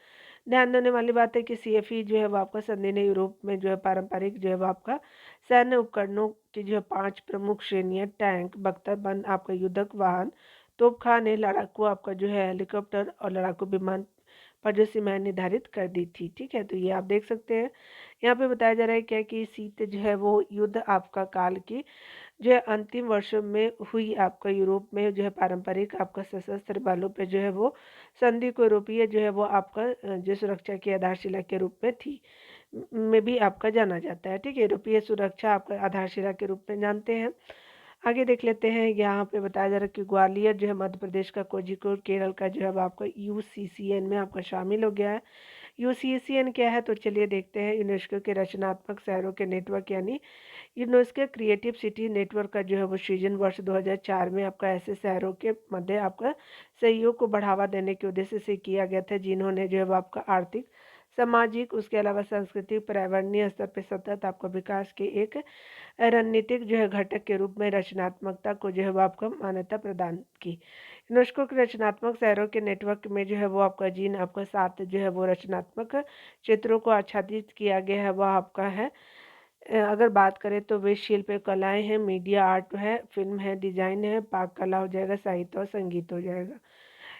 ध्यान देने वाली बात है कि सीएफई जो है वो आपका संधि ने यूरोप में जो है पारंपरिक जो है वो आपका सैन्य उपकरणों की जो है 5 प्रमुख श्रेणियां टैंक बख्तरबंद आपका युद्धक वाहन तोपखाने लड़ाकू आपका जो है हेलीकॉप्टर और लड़ाकू विमान पर जो सीमाएं निर्धारित कर दी थी, ठीक है। तो ये आप देख सकते हैं यहाँ पे बताया जा रहा है क्या कि शीत जो है वो युद्ध आपका काल की जो है अंतिम वर्षों में हुई आपका यूरोप में जो है पारंपरिक आपका सशस्त्र बलों पे जो है वो संधि को यूरोपीय जो है वो आपका जो सुरक्षा की आधारशिला के रूप में थी में भी आपका जाना जाता है, ठीक है। यूरोपीय सुरक्षा आपका आधारशिला के रूप में जानते हैं। आगे देख लेते हैं। यहाँ पे बताया जा रहा है कि ग्वालियर जो है मध्य प्रदेश का, कोझिकोड केरल का जो है अब आपका यूसीसीएन में आपका शामिल हो गया है। यूसीसीएन क्या है तो चलिए देखते हैं। यूनेस्को के रचनात्मक शहरों के नेटवर्क यानी यूनेस्को क्रिएटिव सिटी नेटवर्क का जो है वो सृजन वर्ष 2004 में आपका ऐसे शहरों के मध्य आपका सहयोग को बढ़ावा देने के उद्देश्य से किया गया था जिन्होंने जो है वो आपका आर्थिक सामाजिक उसके अलावा सांस्कृतिक पर्यावरणीय स्तर पर सतत आपका विकास के एक रणनीतिक जो है घटक के रूप में रचनात्मकता को जो है वो आपको मान्यता प्रदान की। यूनेस्को के रचनात्मक शहरों के नेटवर्क में जो है वो आपका जिन आपका 7 जो है वो रचनात्मक क्षेत्रों को आच्छादित किया गया है वह आपका है। अगर बात करें तो वे शिल्प कलाएं हैं, मीडिया आर्ट है, फिल्म है, डिजाइन है, पाक कला हो जाएगा, साहित्य और संगीत हो जाएगा।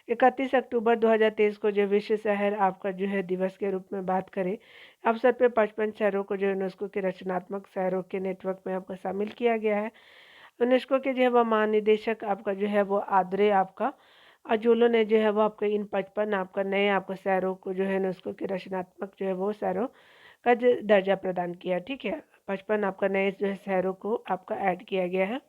31 अक्टूबर 2023 को जो विश्व शहर आपका जो है दिवस के रूप में बात करें अवसर पे 55 शहरों को जो यूनेस्को के रचनात्मक शहरों के नेटवर्क में आपका शामिल किया गया है। यूनेस्को के जो है वो महानिदेशक आपका जो है वो आद्रे आपका अजोलो ने जो है वो आपके इन 55 आपका नए आपका शहरों को जो है यूनेस्को के रचनात्मक जो है वो शहरों का दर्जा प्रदान किया, ठीक है। 55 आपका नए जो है शहरों को आपका ऐड किया गया है।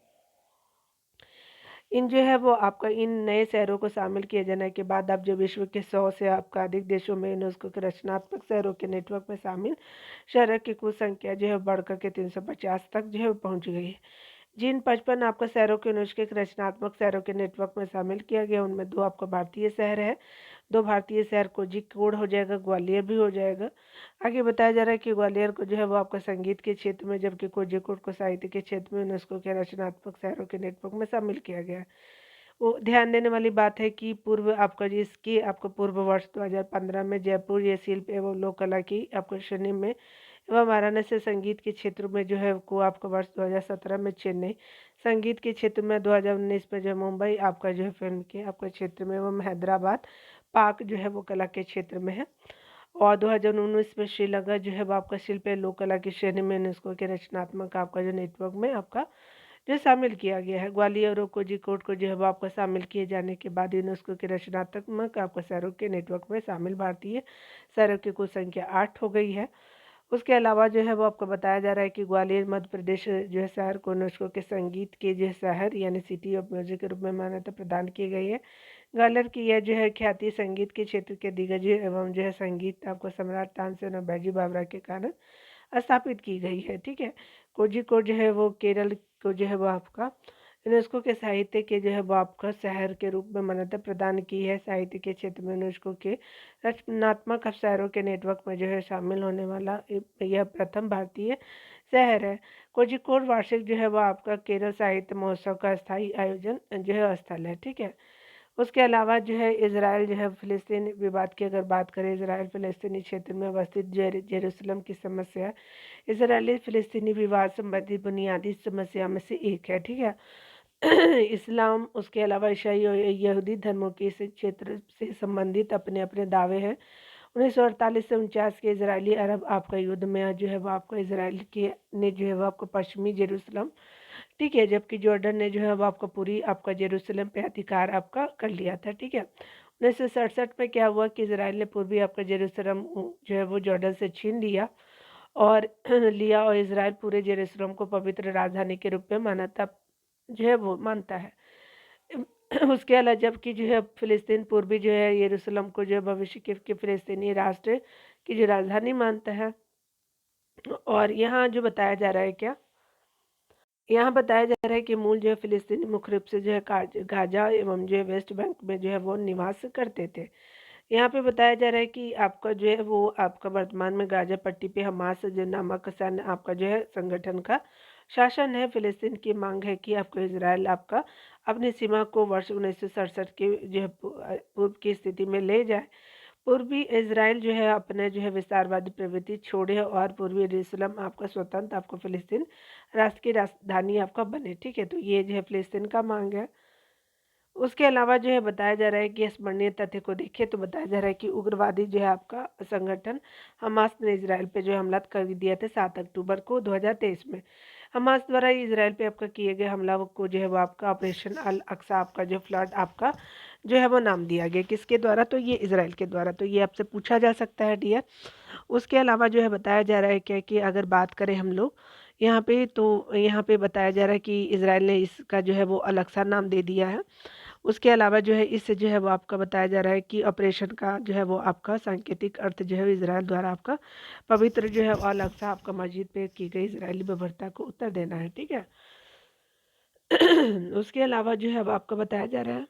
इन जो है वो आपका इन नए शहरों को शामिल किए जाने के बाद अब जो विश्व के 100 से आपका अधिक देशों में यूनेस्को के रचनात्मक शहरों के नेटवर्क में शामिल शहरों की कुल संख्या जो है बढ़कर के 350 तक जो है पहुंच गई है। जिन 55 आपका शहरों के यूनेस्को के रचनात्मक शहरों के नेटवर्क में शामिल किया गया उनमें 2 आपका भारतीय शहर है। 2 भारतीय शहर कोझिकोड हो जाएगा, ग्वालियर भी हो जाएगा। आगे बताया जा रहा है कि ग्वालियर को जो है वो आपका संगीत के क्षेत्र में जबकि कोझिकोड को साहित्य के क्षेत्र में यूनेस्को के रचनात्मक शहरों के नेटवर्क में शामिल किया गया है। वो ध्यान देने वाली बात है कि पूर्व आपका जिसकी आपको पूर्व वर्ष 2015 में जयपुर ये शिल्प एवं लोक कला की आपको श्रेणी में एवं वाराणसी संगीत के क्षेत्र में जो है को आपका वर्ष 2017 में चेन्नई संगीत के क्षेत्र में 2019 में जो मुंबई आपका जो है फिल्म के आपका क्षेत्र में एवं हैदराबाद पाक जो है वो कला के क्षेत्र में है। और 2019 में श्रीलंका जो है वो आपका शिल्प लोक कला की श्रेणी में यूनेस्को के रचनात्मक आपका जो नेटवर्क में आपका जो शामिल किया गया है। ग्वालियर और कोझिकोड को जो है वो आपका शामिल किए जाने के बाद यूनेस्को के रचनात्मक आपका शहरों के नेटवर्क में शामिल भारतीय शहरों की कुल संख्या 8 हो गई है। उसके अलावा जो है वो आपको बताया जा रहा है कि ग्वालियर मध्य प्रदेश जो है शहर को यूनेस्को के संगीत के जो शहर यानी सिटी ऑफ म्यूजिक के रूप में मान्यता प्रदान की गई है। ग्वालियर की यह जो है ख्याति संगीत के क्षेत्र के दिग्गज एवं जो है संगीत आपको सम्राट तानसेन और बैजू बावरा के कारण स्थापित की गई है, ठीक है। कोझिकोड जो है वो केरल को जो है वो आपका यूनेस्को के साहित्य के जो है वो आपका शहर के रूप में मान्यता प्रदान की है। साहित्य के क्षेत्र में यूनेस्को के रचनात्मक शहरों के नेटवर्क में जो है शामिल होने वाला यह प्रथम भारतीय शहर है। कोझिकोड वार्षिक जो है वो आपका केरल साहित्य महोत्सव का स्थायी आयोजन जो है स्थल है, ठीक है। उसके अलावा जो है इज़राइल जो है फ़िलिस्तीन विवाद की अगर बात करें, इज़राइल फ़िलिस्तीनी क्षेत्र में अवस्थित जेरूसलम की समस्या इज़राइली फ़िलिस्तीनी विवाद संबंधी बुनियादी समस्या में से एक है, ठीक है। इस्लाम, उसके अलावा ईसाई और यहूदी धर्मों के इस क्षेत्र से संबंधित अपने अपने दावे हैं। 1948 से 49 के इजरायली अरब आपका युद्ध में जो है वो आपको इसराइल के ने जो है वो आपको पश्चिमी जेरूसलम, ठीक है, जबकि जॉर्डन ने जो है वो आपका पूरी आपका जेरूसलम पे अधिकार आपका कर लिया था, ठीक है। 1967 में क्या हुआ कि इसराइल ने पूर्वी आपका जेरूसलम जो है वो जॉर्डन से छीन लिया और और इसराइल पूरे जेरूसलम को पवित्र राजधानी के रूप में मान्यता जो है वो मानता है। उसके अलावा जबकि जो है फ़िलिस्तीन पूर्वी जो है यरूशलेम को जो है भविष्य के फ़िलिस्तीनी राष्ट्र की जो राजधानी मानता है। और यहाँ जो बताया जा रहा है क्या, यहाँ बताया जा रहा है कि मूल जो है फ़िलिस्तीनी मुख्य रूप से जो है गाज़ा एवं जो है वेस्ट बैंक में जो है वो निवास करते थे। यहाँ पे बताया जा रहा है कि आपका जो है वो आपका वर्तमान में गाज़ा पट्टी पे हमास जो नामक सैन्य आपका जो है संगठन का शासन है। फ़िलिस्तीन की मांग है कि आपको इज़राइल आपका अपनी सीमा को वर्ष 1967 के जो है पूर्व की स्थिति में ले जाए। पूर्वी इज़राइल जो है अपने जो है विस्तारवादी प्रवृत्ति छोड़े और पूर्वी यरूशलेम आपका स्वतंत्र आपको फ़िलिस्तीन राष्ट्र की राजधानी आपका बने, ठीक है। तो ये जो है फ़िलिस्तीन का मांग है। उसके अलावा जो है बताया जा रहा है कि स्मरणीय तथ्य को देखें तो बताया जा रहा है कि उग्रवादी जो है आपका संगठन हमास ने इजराइल पे जो हमला कर दिया था 7 अक्टूबर को 2023 में। हमास द्वारा इजराइल पे आपका किए गए हमला को जो है वो आपका ऑपरेशन अल अक्सा आपका जो फ्लड आपका जो है वो नाम दिया गया। किसके द्वारा? तो ये इजराइल के द्वारा। तो ये आपसे पूछा जा सकता है डियर। उसके अलावा जो है बताया जा रहा है क्या कि अगर बात करें हम लोग यहाँ पे, तो यहाँ पे बताया जा रहा है कि इजराइल ने इसका जो है वो अल अक्सा नाम दे दिया है। उसके अलावा जो है इससे जो है वो आपका बताया जा रहा है कि ऑपरेशन का जो है वो आपका सांकेतिक अर्थ जो है इजराइल द्वारा आपका पवित्र जो है अल अक्सा आपका मस्जिद पे की गई इजरायली बर्बरता को उत्तर देना है, ठीक है। उसके अलावा जो है अब आपको बताया जा रहा है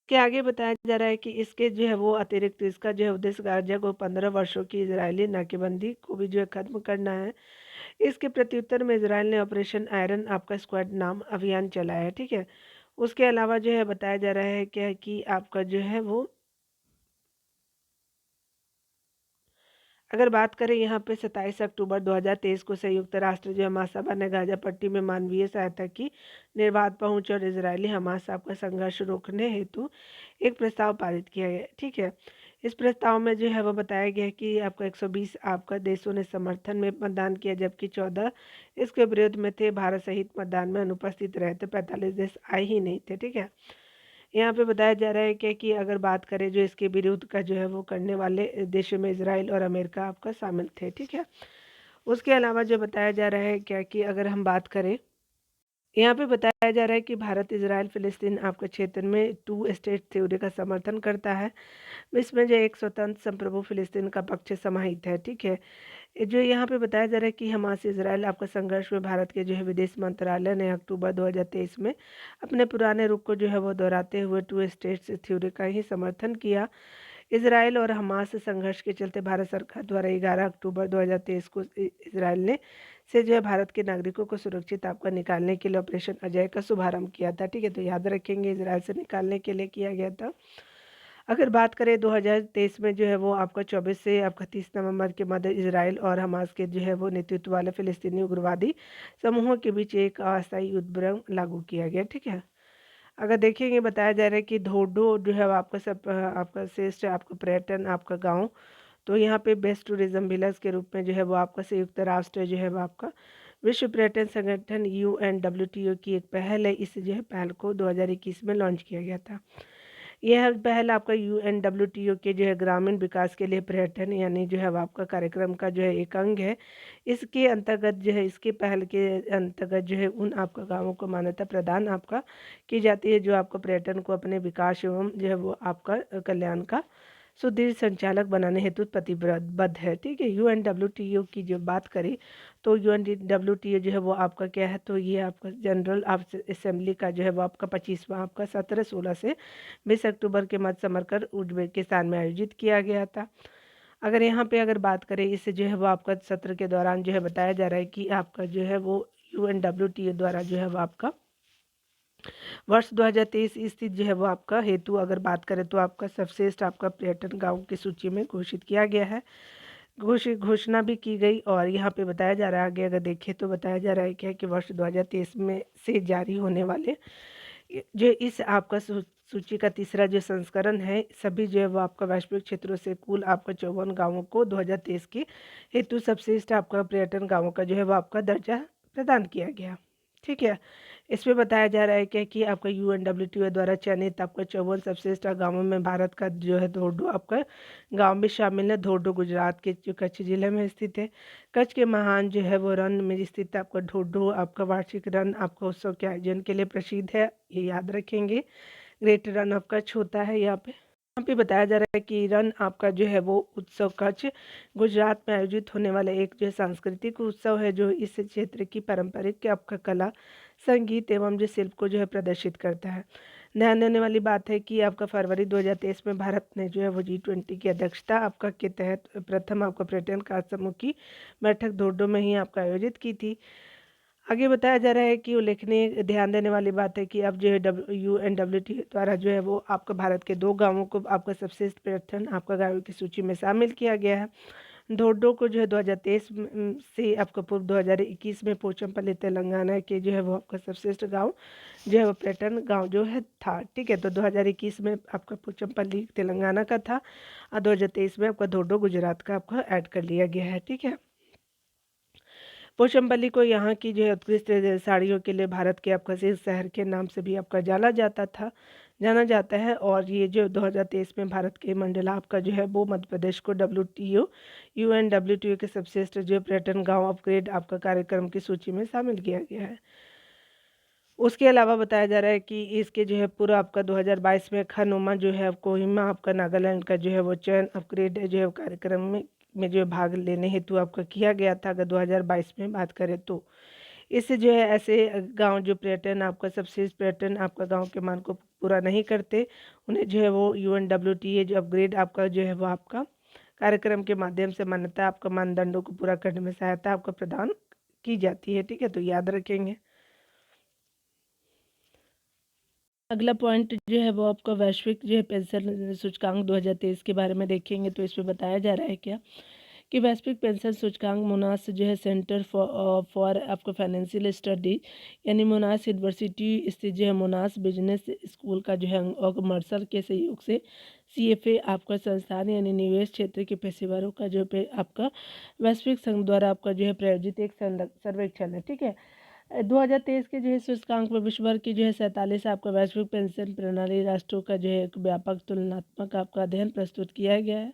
कि आगे बताया जा रहा है कि इसके जो है वो अतिरिक्त इसका जो है उद्देश्य गाजा को 15 वर्षों की इजरायली नाकेबंदी को भी जो है खत्म करना है। इसके प्रत्युत्तर में इजराइल ने ऑपरेशन आयरन आपका स्क्वाड नाम अभियान चलाया है, ठीक है। उसके अलावा जो है बताया जा रहा है क्या कि आपका जो है वो अगर बात करें यहाँ पे 27 अक्टूबर 2023 को संयुक्त राष्ट्र जो है महासभा ने गाजा पट्टी में मानवीय सहायता की निर्बाध पहुंच और इजरायली हमास आपका संघर्ष रोकने हेतु एक प्रस्ताव पारित किया गया, ठीक है। इस प्रस्ताव में जो है वो बताया गया कि आपका 120 आपका देशों ने समर्थन में मतदान किया, जबकि 14 इसके विरोध में थे। भारत सहित मतदान में अनुपस्थित रहे थे, 45 देश आए ही नहीं थे, ठीक है। यहाँ पे बताया जा रहा है क्या कि अगर बात करें जो इसके विरोध का जो है वो करने वाले देशों में इजराइल और अमेरिका आपका शामिल थे, ठीक है। उसके अलावा जो बताया जा रहा है क्या कि अगर हम बात करें, यहाँ पे बताया जा रहा है कि भारत इजराइल फिलिस्तीन आपके क्षेत्र में टू स्टेट थ्योरी का समर्थन करता है। इसमें जो एक स्वतंत्र संप्रभु फिलिस्तीन का पक्ष समाहित है, ठीक है। जो यहाँ पे बताया जा रहा है कि हमास इजराइल आपका संघर्ष में भारत के जो है विदेश मंत्रालय ने अक्टूबर 2023 में अपने पुराने रुख को जो है वो दोहराते हुए टू स्टेट्स थ्योरी का ही समर्थन किया। इजराइल और हमास संघर्ष के चलते भारत सरकार द्वारा 11 अक्टूबर 2023 को इजराइल ने से जो है भारत के नागरिकों को सुरक्षित आपका निकालने के लिए ऑपरेशन अजय का शुभारंभ किया था, ठीक है। तो याद रखेंगे इजराइल से निकालने के लिए किया गया था। अगर बात करें 2023 में जो है वो आपका 24 से आपका 30 नवंबर के मध्य इजराइल और हमास के जो है वो नेतृत्व वाले फिलिस्तीनी उग्रवादी समूहों के बीच एक अस्थायी युद्धविराम लागू किया गया, ठीक है। अगर देखेंगे बताया जा रहा है कि धोडो जो है आपका सब आपका श्रेष्ठ आपका पर्यटन आपका गांव, तो यहाँ पे बेस्ट टूरिज्म विलेज के रूप में जो है वो आपका संयुक्त राष्ट्र जो है वो आपका विश्व पर्यटन संगठन UNWTO की एक पहल है। इस जो है पहल को 2021 में लॉन्च किया गया था। यह पहल आपका UNWTO के जो है ग्रामीण विकास के लिए पर्यटन यानी जो है वो आपका कार्यक्रम का जो है एक अंग है। इसके अंतर्गत जो है इसके पहल के अंतर्गत जो है उन आपका गाँवों को मान्यता प्रदान आपका की जाती है जो आपका पर्यटन को अपने विकास एवं जो है वो आपका कल्याण का सुदृढ़ संचालक बनाने हेतु प्रतिबद्ध है। ठीक है, UNWTO की जो बात करें तो UNWTO जो है वो आपका क्या है, तो ये आपका जनरल असेंबली का जो है वो आपका 25वां आपका 17-16 से 20 अक्टूबर के मध्य समरकर उज्बेकिस्तान में आयोजित किया गया था। अगर यहाँ पे अगर बात करें इससे जो है वो आपका सत्र के दौरान जो है बताया जा रहा है कि आपका जो है वो UNWTO द्वारा जो है वो आपका वर्ष 2023 स्थित जो है वो आपका हेतु अगर बात करें तो आपका सर्वश्रेष्ठ आपका पर्यटन गाँव की सूची में घोषित किया गया है। घोषणा भी की गई और यहाँ पे बताया जा रहा है, आगे अगर देखें तो बताया जा रहा है क्या कि वर्ष 2023 में से जारी होने वाले जो इस आपका सूची का तीसरा जो संस्करण है, सभी जो है वो आपका वैश्विक क्षेत्रों से कुल आपका 54 गाँवों को 2023 के हेतु सर्वश्रेष्ठ आपका पर्यटन गाँवों का जो है वो आपका दर्जा प्रदान किया गया। ठीक है, इसमें बताया जा रहा है क्या कि आपका UNWTO द्वारा चयनित आपका 54 सर्वश्रेष्ठ गाँवों में भारत का जो है धोर्डो आपका गांव भी शामिल है। धोर्डो गुजरात के जो कच्छ जिले में स्थित है। कच्छ के महान जो है वो रण में स्थित आपका धोर्डो आपका वार्षिक रण आपका उत्सव के आयोजन के लिए प्रसिद्ध है, ये याद रखेंगे। ग्रेट रन ऑफ कच्छ होता है यहाँ पे बताया जा रहा है कि रन आपका जो है वो उत्सव कच्छ गुजरात में आयोजित होने वाला एक जो सांस्कृतिक उत्सव है जो इस क्षेत्र की पारंपरिक आपका कला संगीत एवं जो शिल्प को जो है प्रदर्शित करता है। ध्यान देने वाली बात है कि आपका फरवरी 2023 में भारत ने जो है वो G20 की अध्यक्षता आपका के तहत प्रथम आपका पर्यटन कार्य समूह की बैठक धोर्डो में ही आपका आयोजित की थी। आगे बताया जा रहा है कि उल्लेखनीय ध्यान देने वाली बात है कि अब जो है UNWTO द्वारा जो है वो आपका भारत के 2 गांवों को आपका सर्वश्रेष्ठ पर्यटन आपका गाँव की सूची में शामिल किया गया है। धोर्डो को जो है 2023 से आपका पूर्व 2021 में पोचमपल्ली तेलंगाना के जो है वो आपका सर्वश्रेष्ठ गांव जो है वो पर्यटन गांव जो है था। ठीक है, तो 2021 में आपका पोचमपल्ली तेलंगाना का था और 2023 में आपका धोर्डो गुजरात का आपका ऐड कर लिया गया है। ठीक है, पोचमपल्ली को यहाँ की जो है उत्कृष्ट साड़ियों के लिए भारत के आपका शहर के नाम से भी आपका जाना जाता है। और ये जो 2023 में भारत के मंडला आपका जो है वो मध्य प्रदेश को UNWTO के सर्वश्रेष्ठ जो पर्यटन गांव अपग्रेड आपका कार्यक्रम की सूची में शामिल किया गया है। उसके अलावा बताया जा रहा है कि इसके जो है पूरा आपका 2022 में खनुमा जो है कोहिमा आपका नागालैंड का जो है वो चयन अपग्रेड जो है कार्यक्रम में जो भाग लेने हेतु आपका किया गया था। अगर 2022 में बात करें तो इससे जो है ऐसे गांव जो पर्यटन आपका सर्वश्रेष्ठ पर्यटन आपका गांव के मान को पूरा नहीं करते, उन्हें जो है वो UNWTO जो अपग्रेड आपका जो है वो आपका कार्यक्रम के माध्यम से मान्यता आपका मानदंडों को पूरा करने में सहायता आपको प्रदान की जाती है। ठीक है, तो याद रखेंगे। अगला पॉइंट जो है वो आपका वैश्विक जो है पेंशन सूचकांक 2023 के बारे में देखेंगे। तो इसमें बताया जा रहा है क्या कि वैश्विक पेंशन सूचकांक मोनास जो है सेंटर फॉर आपका फाइनेंशियल स्टडी यानी मोनास यूनिवर्सिटी स्थित जो है मोनास बिजनेस स्कूल का जो है और मर्सर के सहयोग से CFA आपका संस्थान यानी निवेश क्षेत्र के पेशेवरों का जो पे आपका वैश्विक संघ द्वारा आपका जो है प्रायोजित एक सर्वेक्षण है। ठीक है, 2023 के जो है सूचकांक में विश्व भर की जो है 47 आपका वैश्विक पेंशन प्रणाली राष्ट्रों का जो है एक व्यापक तुलनात्मक आपका अध्ययन प्रस्तुत किया गया है।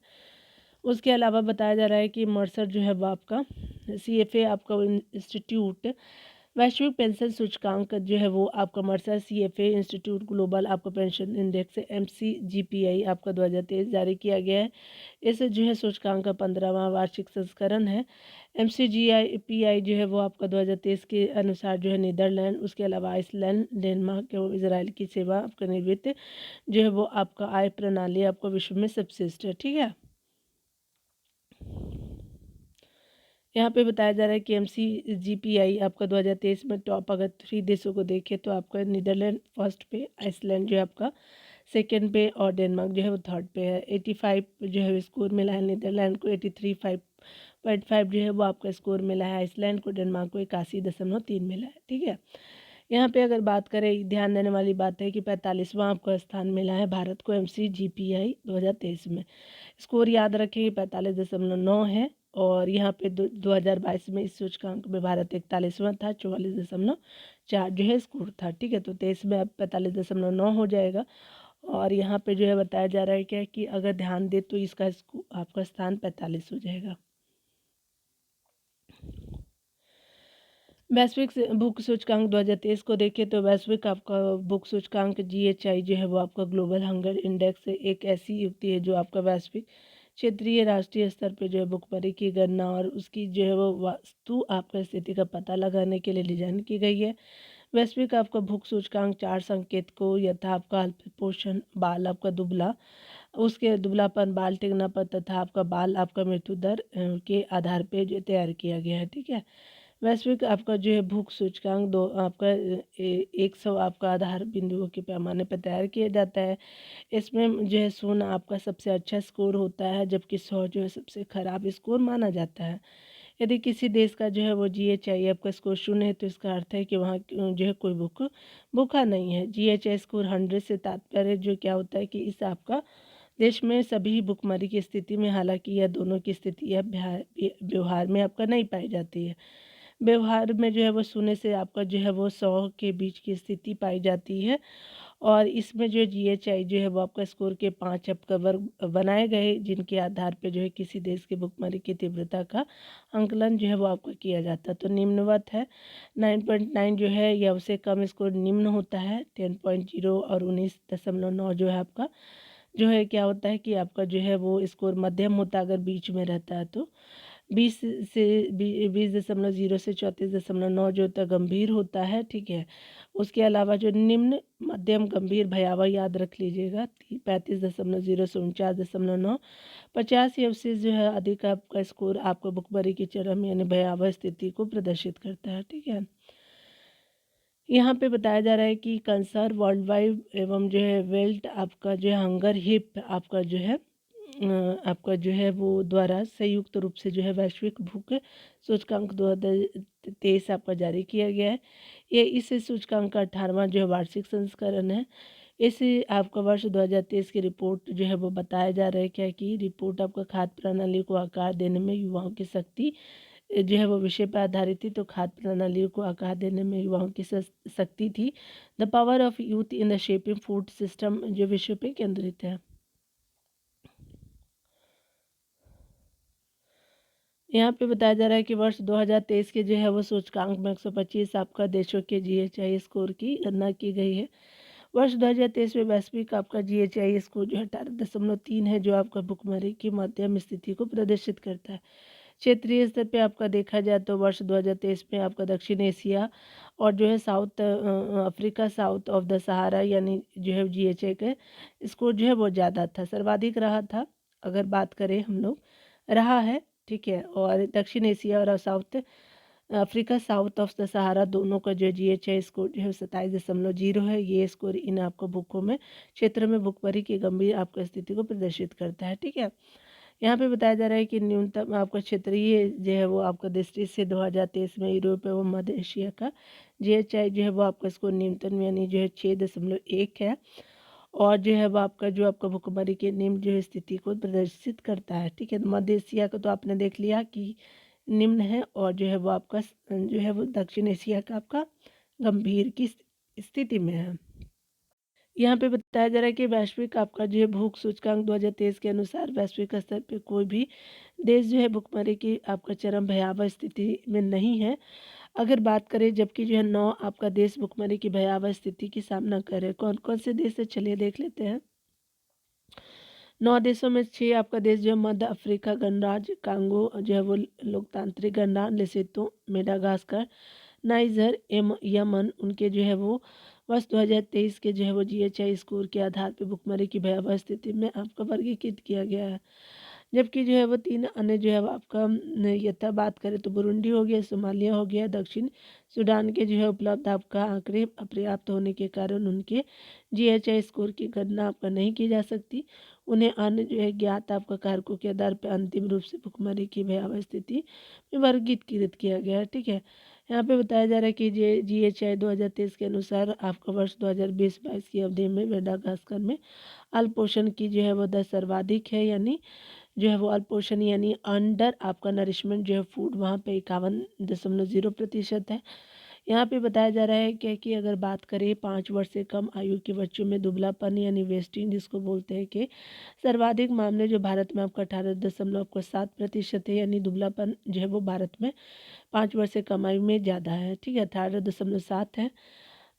उसके अलावा बताया जा रहा है कि मर्सर जो है वो आपका CFA आपका इंस्टीट्यूट वैश्विक पेंशन सूचकांक जो है वो आपका मर्सर CFA इंस्टीट्यूट ग्लोबल आपका पेंशन इंडेक्स MCGPI आपका 2023 जारी किया गया है। इस जो है सूचकांक का 15वां वार्षिक संस्करण है। MCGPI जो है वो आपका 2023 के अनुसार जो है नीदरलैंड, उसके अलावा आइसलैंड, डेनमार्क एवं इसराइल की सेवा आपका निवृत्त जो है वो आपका आय प्रणाली आपको विश्व में सबश्रेष्ठ है। ठीक है, यहाँ पे बताया जा रहा है कि MCGPI आपका 2023 में टॉप अगर 3 देशों को देखें तो आपका नीदरलैंड फर्स्ट पे, आइसलैंड जो है आपका सेकेंड पे और डेनमार्क जो है वो थर्ड पे है। 85 जो है स्कोर मिला है नीदरलैंड को, 83.5 जो है वो आपका स्कोर मिला है आइसलैंड को, डेनमार्क को 81.3 मिला है। ठीक है, यहाँ पे अगर बात करें ध्यान देने वाली बात है कि 45वां आपका स्थान मिला है भारत को MCGPI 2023 में। स्कोर याद रखें 45.9 है और यहाँ पे 2022 में इस सूचकांक में भारत 41वां था, 44.4 जो है स्कोर था। ठीक है, तो 23 में अब 45.9 हो जाएगा और यहाँ पे जो है बताया जा रहा है क्या कि अगर ध्यान दे तो इसका आपका स्थान 45 हो जाएगा। वैश्विक भूख सूचकांक 2023 को देखें तो वैश्विक आपका भूख सूचकांक जीएचआई जो है वो आपका ग्लोबल हंगर इंडेक्स एक ऐसी युक्ति है जो आपका वैश्विक क्षेत्रीय राष्ट्रीय स्तर पे जो है भुखमरी की गणना और उसकी जो है वो वास्तु आपका स्थिति का पता लगाने के लिए डिजाइन की गई है। वैश्विक आपका भूख सूचकांक 4 संकेतकों यथा आपका अल्प पोषण, बाल आपका दुबला, उसके दुबलापन, बाल टिकनापन तथा आपका बाल आपका मृत्यु दर के आधार पे जो तैयार किया गया है। ठीक है। वैश्विक आपका जो है भूख सूचकांक दो आपका 100 आपका आधार बिंदुओं के पैमाने पर तैयार किया जाता है। इसमें जो है 0 आपका सबसे अच्छा स्कोर होता है जबकि 100 जो है सबसे खराब स्कोर माना जाता है। यदि किसी देश का जो है वो जीएचआई आपका स्कोर 0 है तो इसका अर्थ है कि वहाँ जो है कोई भूखा नहीं है। जीएचआई स्कोर 100 से तात्पर्य जो क्या होता है कि इस आपका देश में सभी भुखमरी की स्थिति में, हालांकि यह दोनों की स्थिति है व्यवहार में आपका नहीं पाई जाती है। व्यवहार में जो है वो 0 से आपका जो है वो 100 के बीच की स्थिति पाई जाती है और इसमें जो जीएचआई जो है वो आपका स्कोर के 5 आपका वर्ग बनाए गए जिनके आधार पे जो है किसी देश की भुखमरी की तीव्रता का आंकलन जो है वो आपका किया जाता है। तो निम्नवत है 9.9 जो है या उससे कम स्कोर निम्न होता है। 10.0 और 19.9 जो है आपका जो है क्या होता है कि आपका जो है वो स्कोर मध्यम होता है अगर बीच में रहता है तो। 20.0 से 34.9 जो होता है गंभीर होता है। ठीक है। उसके अलावा जो निम्न, मध्यम, गंभीर, भयावह याद रख लीजिएगा 35.0 से 49.9। 50 या उससे जो है अधिक आपका स्कोर आपको भुखमरी की चरम यानी भयावह स्थिति को प्रदर्शित करता है। ठीक है। यहाँ पे बताया जा रहा है कि कंसर्व वर्ल्ड वाइड एवं जो है वेल्ट आपका जो है हंगर हिप आपका जो है आपका जो है वो द्वारा संयुक्त रूप से जो है वैश्विक भूख सूचकांक 2023 आपका जारी किया गया है। ये इस सूचकांक का 18वां जो है वार्षिक संस्करण है। इस आपका वर्ष 2023 की रिपोर्ट जो है वो बताया जा रहा है क्या कि रिपोर्ट आपका खाद्य प्रणाली को आकार देने में युवाओं की शक्ति जो है वो विषय पर आधारित थी। तो खाद्य प्रणालियों को आकार देने में युवाओं की शक्ति थी। The power of youth in the shaping food system जो विषय पे केंद्रित है। यहाँ पे बताया जा रहा है कि वर्ष 2023 के जो है वो सूचकांक में 125 आपका देशों के जीएचआई स्कोर की गणना की गई है। वर्ष 2023 में वैश्विक आपका जीएचआई स्कोर जो है 18.3 है जो आपका भुखमरी की मध्यम स्थिति को प्रदर्शित करता है। क्षेत्रीय स्तर पे आपका देखा जाए तो वर्ष 2023 में आपका दक्षिण एशिया और जो है South Africa south of the Sahara यानी जो है जीएचआई का स्कोर जो है वो ज़्यादा था, सर्वाधिक रहा था अगर बात करें हम लोग, रहा है। ठीक है। और दक्षिण एशिया और South Africa south of the Sahara दोनों का जो जीएचआई स्कोर जो है 27.0 है। ये स्कोर इन आपको भूखों में क्षेत्र में भुखमरी की गंभीर आपको स्थिति को प्रदर्शित करता है। ठीक है। यहाँ पे बताया जा रहा है कि न्यूनतम आपका क्षेत्रीय जो है वो आपका दृष्टि से 2023 में यूरोप एवं मध्य एशिया का जीएचआई जो है वो आपका स्कोर न्यूनतम यानी जो है 6.1 है और जो है वो आपका जो आपका भुखमरी के निम्न जो है स्थिति को प्रदर्शित करता है। ठीक है। तो मध्य एशिया का तो आपने देख लिया कि निम्न है और जो है वो आपका जो है वो दक्षिण एशिया का आपका गंभीर की स्थिति में है। यहाँ पे बताया जा रहा है कि वैश्विक आपका जो है भूख सूचकांक 2023 के अनुसार वैश्विक स्तर पे कोई भी देश जो है भुखमरी की आपका चरम भयावह स्थिति में नहीं है। अगर बात करें जबकि जो है 9 आपका देश भुखमरी की भयावह स्थिति की सामना कर रहे हैं। कौन कौन से देश है चलिए देख लेते हैं। 9 देशों में 6 आपका देश जो है मध्य अफ्रीका गणराज्य, कांगो जो है वो लोकतांत्रिक गणराज्य, लेसोथो, मेडागास्कर, नाइजर, यमन, उनके जो है वो वर्ष 2023 के जो है वो जीएचआई स्कोर के आधार पर भुखमरी की भयावह स्थिति में आपका वर्गीकृत किया गया है। जबकि जो है वो 3 अन्य जो है वो आपका यथा बात करें तो बुरुंडी हो गया, सोमालिया हो गया, दक्षिण सूडान के जो है उपलब्ध आपका आंकड़े अपर्याप्त होने के कारण उनके जीएचआई स्कोर की गणना आपका नहीं की जा सकती। उन्हें अन्य जो है ज्ञात आपका कारकों के आधार पर अंतिम रूप से भुखमरी की भयावह स्थिति में वर्गीकृत किया गया है। ठीक है। यहाँ पे बताया जा रहा है कि जीएचआई 2023 के अनुसार आपका वर्ष 2020-22 की अवधि में मेडागास्कर में अल्पोषण की जो है वो दर सर्वाधिक है यानी जो है वो अल्पोषण यानी अंडर आपका नरिशमेंट जो है फूड वहाँ पे 51.0% है। यहाँ पे बताया जा रहा है क्या कि अगर बात करें 5 वर्ष से कम आयु के बच्चों में दुबलापन यानी वेस्टिंग जिसको बोलते हैं कि सर्वाधिक मामले जो भारत में आपका 18.7% है, यानी दुबलापन जो है वो भारत में 5 वर्ष से कम आयु में ज़्यादा है। ठीक है, 18.7 है।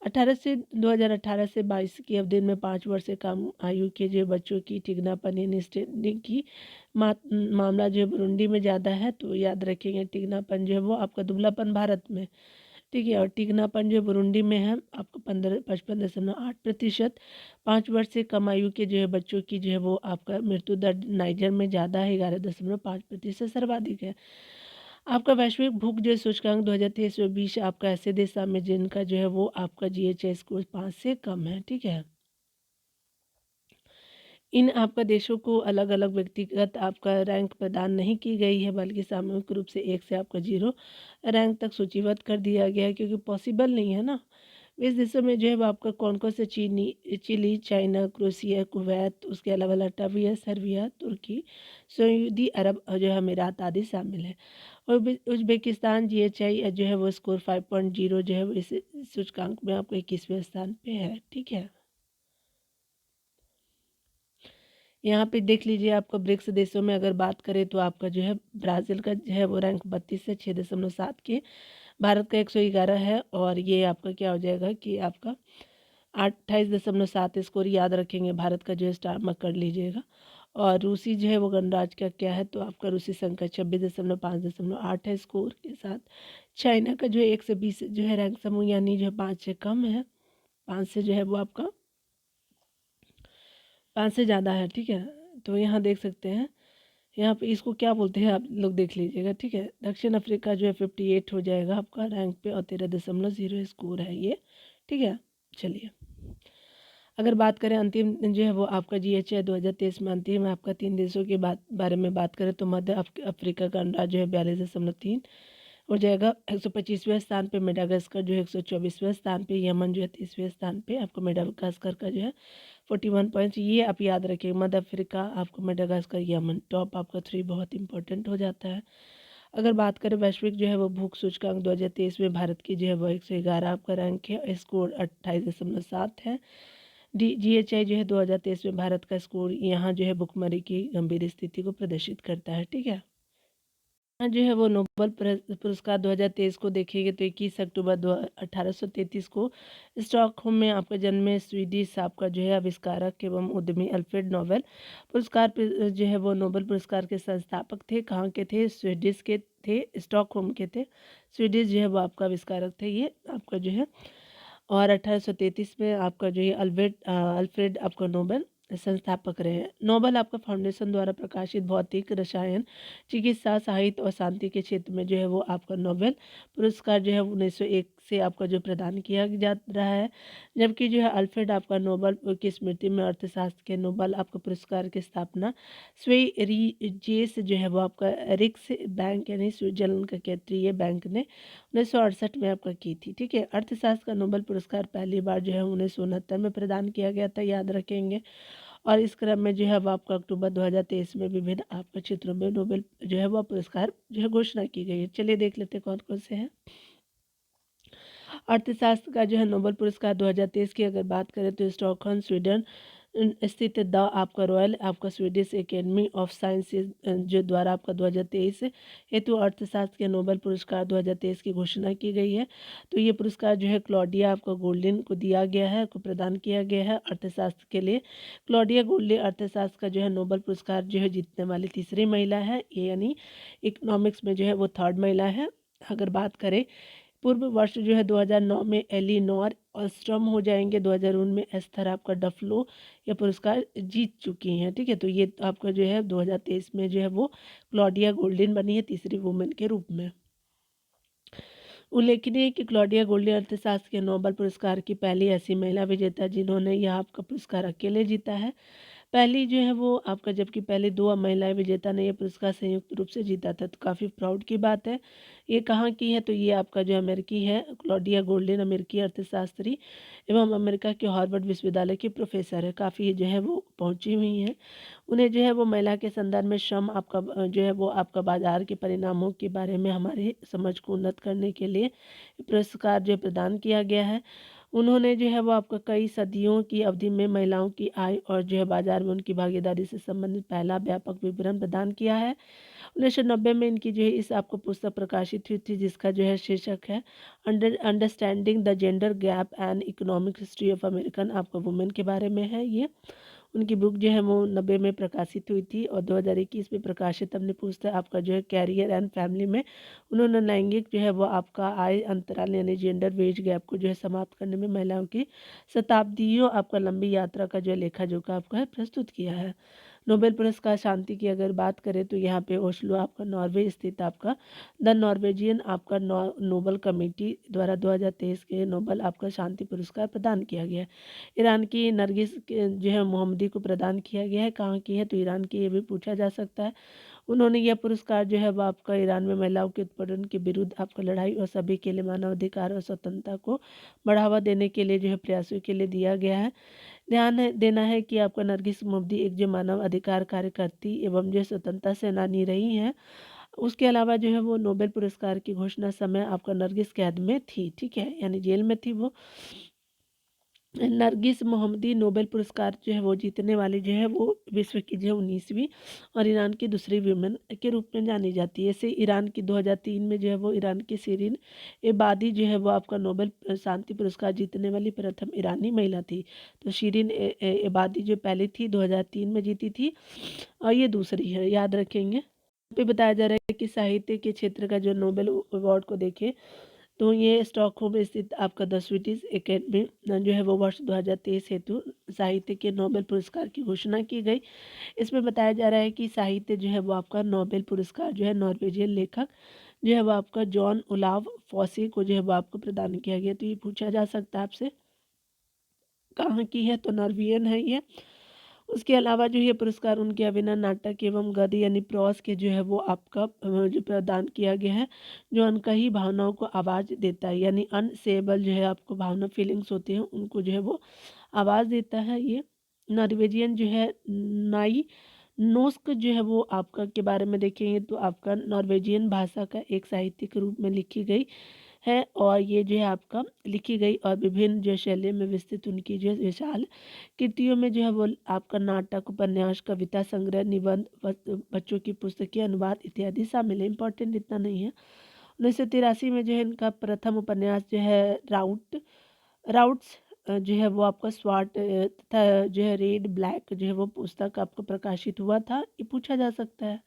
2018 से 22 की अवधि में 5 वर्ष से कम आयु के जो बच्चों की टिग्नापन यानी स्टेनिंग की मामला जो है बुरुंडी में ज़्यादा है। तो याद रखेंगे टिग्नापन जो है वो आपका दुबलापन भारत में, ठीक है, और टिग्नापन जो बुरुंडी में है आपको 55.8%। 5 वर्ष से कम आयु के जो है बच्चों की जो है वो आपका मृत्यु दर नाइजर में ज़्यादा है, 11.5% सर्वाधिक है। आपका वैश्विक भूख जो सूचकांक 2023 में 20 आपका ऐसे देश में जिनका जो है वो आपका GHI स्कोर 5 से कम है। ठीक है, इन आपका देशों को अलग अलग व्यक्तिगत आपका रैंक प्रदान नहीं की गई है, बल्कि सामूहिक रूप से 1 से आपका 0 रैंक तक सूचीबद्ध कर दिया गया है, क्योंकि पॉसिबल नहीं है ना। इस देशों में जो है वो आपका कौन कौन से चिली, चाइना, क्रोएशिया, कुवैत, उसके अलावा लाटविया, सर्बिया, तुर्की, सऊदी अरब और जो है अमीरात आदि शामिल है। और उज्बेकिस्तान GHI जो है वो स्कोर 5.0 जो है वो इस सूचकांक में आपको 21वें स्थान पे है। ठीक है, यहाँ पे देख लीजिए आपका ब्रिक्स देशों में अगर बात करें तो आपका जो है ब्राज़ील का जो है वो रैंक 32 से 6.7 के, भारत का 111 है, और ये आपका क्या हो जाएगा कि आपका 28.7 स्कोर याद रखेंगे भारत का जो है स्टार मार्क कर लीजिएगा। और रूसी जो है वो गणराज्य का क्या है, तो आपका रूसी संख्या 26.5.8 है स्कोर के साथ। चाइना का जो है 1 से 20 जो है रैंक समूह यानी जो है 5 से कम है, 5 से जो है वो आपका 5 से ज़्यादा है। ठीक है, तो यहाँ देख सकते हैं, यहाँ पे इसको क्या बोलते हैं आप लोग देख लीजिएगा। ठीक है, दक्षिण अफ्रीका जो है 58 हो जाएगा आपका रैंक पे, और 13.0 स्कोर है ये। ठीक है, चलिए अगर बात करें अंतिम जो है वो आपका GHI 2023 में अंतिम है आपका 3 देशों के बारे में बात करें तो मध्य अफ्रीका का गणराज्य जो है 42.3 हो जाएगा 125वें स्थान पे, मेडागास्कर जो है 124वें स्थान पे, यमन जो है 30वें स्थान पे, आपको मेडागास्कर का जो है 41 पॉइंट्स। ये आप याद रखिए, मध्य अफ्रीका, आपको मेडागास्कर, यमन, टॉप आपका 3 बहुत इंपॉर्टेंट हो जाता है। अगर बात करें वैश्विक जो है वो भूख सूचकांक 2023 में भारत की जो है वो 111 आपका रैंक है, स्कोर 28.7 है। GHI जो है 2023 में भारत का स्कोर यहाँ जो है भुखमरी की गंभीर स्थिति को प्रदर्शित करता है। ठीक है, यहाँ जो है वो नोबेल पुरस्कार 2023 को देखेंगे तो 21 अक्टूबर 1833 को स्टॉकहोम में आपका जन्मे स्वीडिश आपका जो है आविष्कारक एवं उद्यमी अल्फ्रेड नोबेल पुरस्कार जो है वो नोबेल पुरस्कार के संस्थापक थे। कहाँ के थे? स्वीडिश के थे, स्टॉकहोम के थे। स्वीडिश जो है वो आपका आविष्कारक थे ये आपका जो है, और 1833 में आपका जो ये अल्फ्रेड आपका नोबेल संस्थापक रहे हैं। नोबेल आपका फाउंडेशन द्वारा प्रकाशित भौतिक, रसायन, चिकित्सा, साहित्य और शांति के क्षेत्र में जो है वो आपका नोबेल पुरस्कार जो है 1901 से आपका जो प्रदान किया जा रहा है। जबकि जो है अल्फ्रेड आपका नोबेल की स्मृति में अर्थशास्त्र के नोबेल आपका पुरस्कार की स्थापना स्वेरिजेस जो है वो आपका रिक्स बैंक यानी स्विट्जरलैंड का केंद्रीय बैंक ने 1968 में आपका की थी। ठीक है, अर्थशास्त्र का नोबेल पुरस्कार पहली बार जो है 1969 में प्रदान किया गया था, याद रखेंगे। और इस क्रम में जो है अब आपका अक्टूबर 2023 में विभिन्न आपका क्षेत्रों में नोबेल जो है वह पुरस्कार जो है घोषणा की गई है। चलिए देख लेते हैं कौन कौन से हैं। अर्थशास्त्र का जो है नोबेल पुरस्कार 2023 की अगर बात करें तो स्टॉकहोम स्वीडन स्थित द आपका रॉयल आपका स्वीडिश एकेडमी ऑफ साइंसेज जो द्वारा आपका 2023 हेतु अर्थशास्त्र के नोबेल पुरस्कार 2023 की घोषणा की गई है। तो ये पुरस्कार जो है क्लॉडिया आपका गोल्डिन को दिया गया है, को प्रदान किया गया है अर्थशास्त्र के लिए। क्लॉडिया गोल्डिन अर्थशास्त्र का जो है नोबेल पुरस्कार जो है जीतने वाली तीसरी महिला है, ये यानी इकोनॉमिक्स में जो है वो थर्ड महिला है। अगर बात करें पूर्व वर्ष जो है 2009 में एलिनोर ऑस्ट्रम हो जाएंगे, 2019 में एस्थर आपका डफलो ये पुरस्कार जीत चुकी हैं। ठीक है, तो ये आपका जो है 2023 में जो है वो क्लॉडिया गोल्डिन बनी है तीसरी वुमेन के रूप में। उल्लेखनीय है कि क्लॉडिया गोल्डिन अर्थशास्त्र के नोबेल पुरस्कार की पहली ऐसी महिला विजेता जिन्होंने यह आपका पुरस्कार अकेले जीता है। पहली जो है वो आपका जबकि पहले 2 महिलाएँ विजेता ने ये पुरस्कार संयुक्त रूप से जीता था, तो काफ़ी प्राउड की बात है। ये कहाँ की है, तो ये आपका जो अमेरिकी है, क्लॉडिया गोल्डिन अमेरिकी अर्थशास्त्री एवं अमेरिका के हार्वर्ड विश्वविद्यालय की प्रोफ़ेसर है, काफ़ी जो है वो पहुँची हुई हैं। उन्हें जो है वो महिला के संदर्भ में श्रम आपका जो है वो आपका बाज़ार के परिणामों के बारे में हमारी समझ को उन्नत करने के लिए पुरस्कार जो है प्रदान किया गया है। उन्होंने जो है वो आपका कई सदियों की अवधि में महिलाओं की आय और जो है बाज़ार में उनकी भागीदारी से संबंधित पहला व्यापक विवरण प्रदान किया है। 1990 में इनकी जो है इस आपको पुस्तक प्रकाशित हुई थी, जिसका जो है शीर्षक है understanding the gender gap and economic history of American आपका वुमेन के बारे में है ये। उनकी बुक जो है वो 90 में प्रकाशित हुई थी और 2021 में प्रकाशित अपनी पुस्तक आपका जो है कैरियर एंड फैमिली में उन्होंने लैंगिक जो है वो आपका आय अंतराल यानी जेंडर वेज गैप को जो है समाप्त करने में महिलाओं की शताब्दियों आपका लंबी यात्रा का जो है लेखा जोखा आपका है प्रस्तुत किया है। नोबेल पुरस्कार शांति की अगर बात करें तो यहाँ पे ओस्लो आपका नॉर्वे स्थित आपका द नॉर्वेजियन आपका नोबल कमेटी द्वारा 2023 के नोबल आपका शांति पुरस्कार प्रदान किया गया है। ईरान की नरगिस जो है मोहम्मदी को प्रदान किया गया है, कहाँ की है, तो ईरान की, ये भी पूछा जा सकता है। उन्होंने यह पुरस्कार जो है वो आपका ईरान में महिलाओं के उत्पीड़न के विरुद्ध आपका लड़ाई और सभी के लिए मानवाधिकार और स्वतंत्रता को बढ़ावा देने के लिए जो है प्रयासों के लिए दिया गया है। देना है कि आपका नरगिस मोहम्मदी एक जो मानव अधिकार कार्यकर्ती एवं जो स्वतंत्रता सेनानी रही हैं। उसके अलावा जो है वो नोबेल पुरस्कार की घोषणा समय आपका नरगिस कैद में थी, ठीक है, यानी जेल में थी वो। नरगिस मोहम्मदी नोबेल पुरस्कार जो है वो जीतने वाली जो है वो विश्व की जो है 19वीं और ईरान की दूसरी वुमेन के रूप में जानी जाती है। ऐसे ईरान की 2003 में जो है वो ईरान की शिरीन एबादी जो है वो आपका नोबेल शांति पुरस्कार जीतने वाली प्रथम ईरानी महिला थी। तो शिरीन एबादी जो पहली थी 2003 में जीती थी और ये दूसरी है, याद रखेंगे। पे बताया जा रहा है कि साहित्य के क्षेत्र का जो नोबेल अवार्ड को देखें तो ये स्टॉकहोम स्थित आपका द स्वीडिश एकेडमी जो है वो वर्ष 2023 हेतु साहित्य के नोबेल पुरस्कार की घोषणा की गई। इसमें बताया जा रहा है कि साहित्य जो है वो आपका नोबेल पुरस्कार जो है नॉर्वेजियन लेखक जो है वो आपका जॉन ओलाव फॉसी को जो है वो आपको प्रदान किया गया। तो ये पूछा जा सकता है आपसे कहाँ की है, तो नॉर्वियन है ये। उसके अलावा जो ये पुरस्कार उनके अभिनय नाटक एवं गद्य यानी प्रॉस के जो है वो आपका जो प्रदान किया गया है, जो अनकही भावनाओं को आवाज़ देता है, यानी अनसेबल जो है आपको भावना फीलिंग्स होती हैं उनको जो है वो आवाज़ देता है। ये नॉर्वेजियन जो है नाई नोस्क जो है वो आपका के बारे में देखेंगे तो आपका नॉर्वेजियन भाषा का एक साहित्यिक रूप में लिखी गई है और ये जो है आपका लिखी गई और विभिन्न जो शैली में विस्तृत उनकी जो विशाल कृतियों में जो है वो आपका नाटक, उपन्यास, कविता संग्रह, निबंध, बच्चों की पुस्तकें, अनुवाद इत्यादि शामिल है। इम्पोर्टेंट इतना नहीं है। 1983 में जो है इनका प्रथम उपन्यास जो है राउट्स जो है वो आपका स्वाट तथा जो है रेड ब्लैक जो है वो पुस्तक आपको प्रकाशित हुआ था। ये पूछा जा सकता है,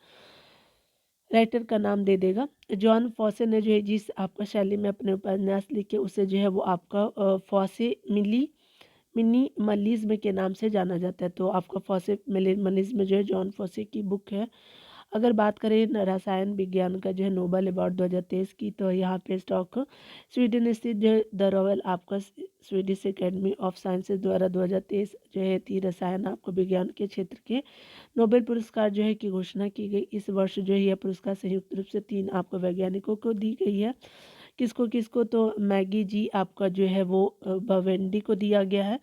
राइटर का नाम दे देगा। जॉन फॉसे ने जो है जिस आपका शैली में अपने उपन्यास लिखे उसे जो है वो आपका फॉसे मिनिमलिज्म के नाम से जाना जाता है। तो आपका फॉसे मिनिमलिज्म जो है जॉन फॉसे की बुक है। अगर बात करें रसायन विज्ञान का जो है नोबेल अवार्ड 2023 की, तो यहाँ पे स्टॉक स्वीडन स्थित जो द रॉयल आपका स्वीडिश एकेडमी ऑफ साइंसेज द्वारा 2023 जो है थी रसायन आपको विज्ञान के क्षेत्र के नोबेल पुरस्कार जो है की घोषणा की गई। इस वर्ष जो है यह पुरस्कार संयुक्त रूप से 3 आपको वैज्ञानिकों को दी गई है। किसको किसको, तो मैगी जी आपका जो है वो बवेंडी को दिया गया है।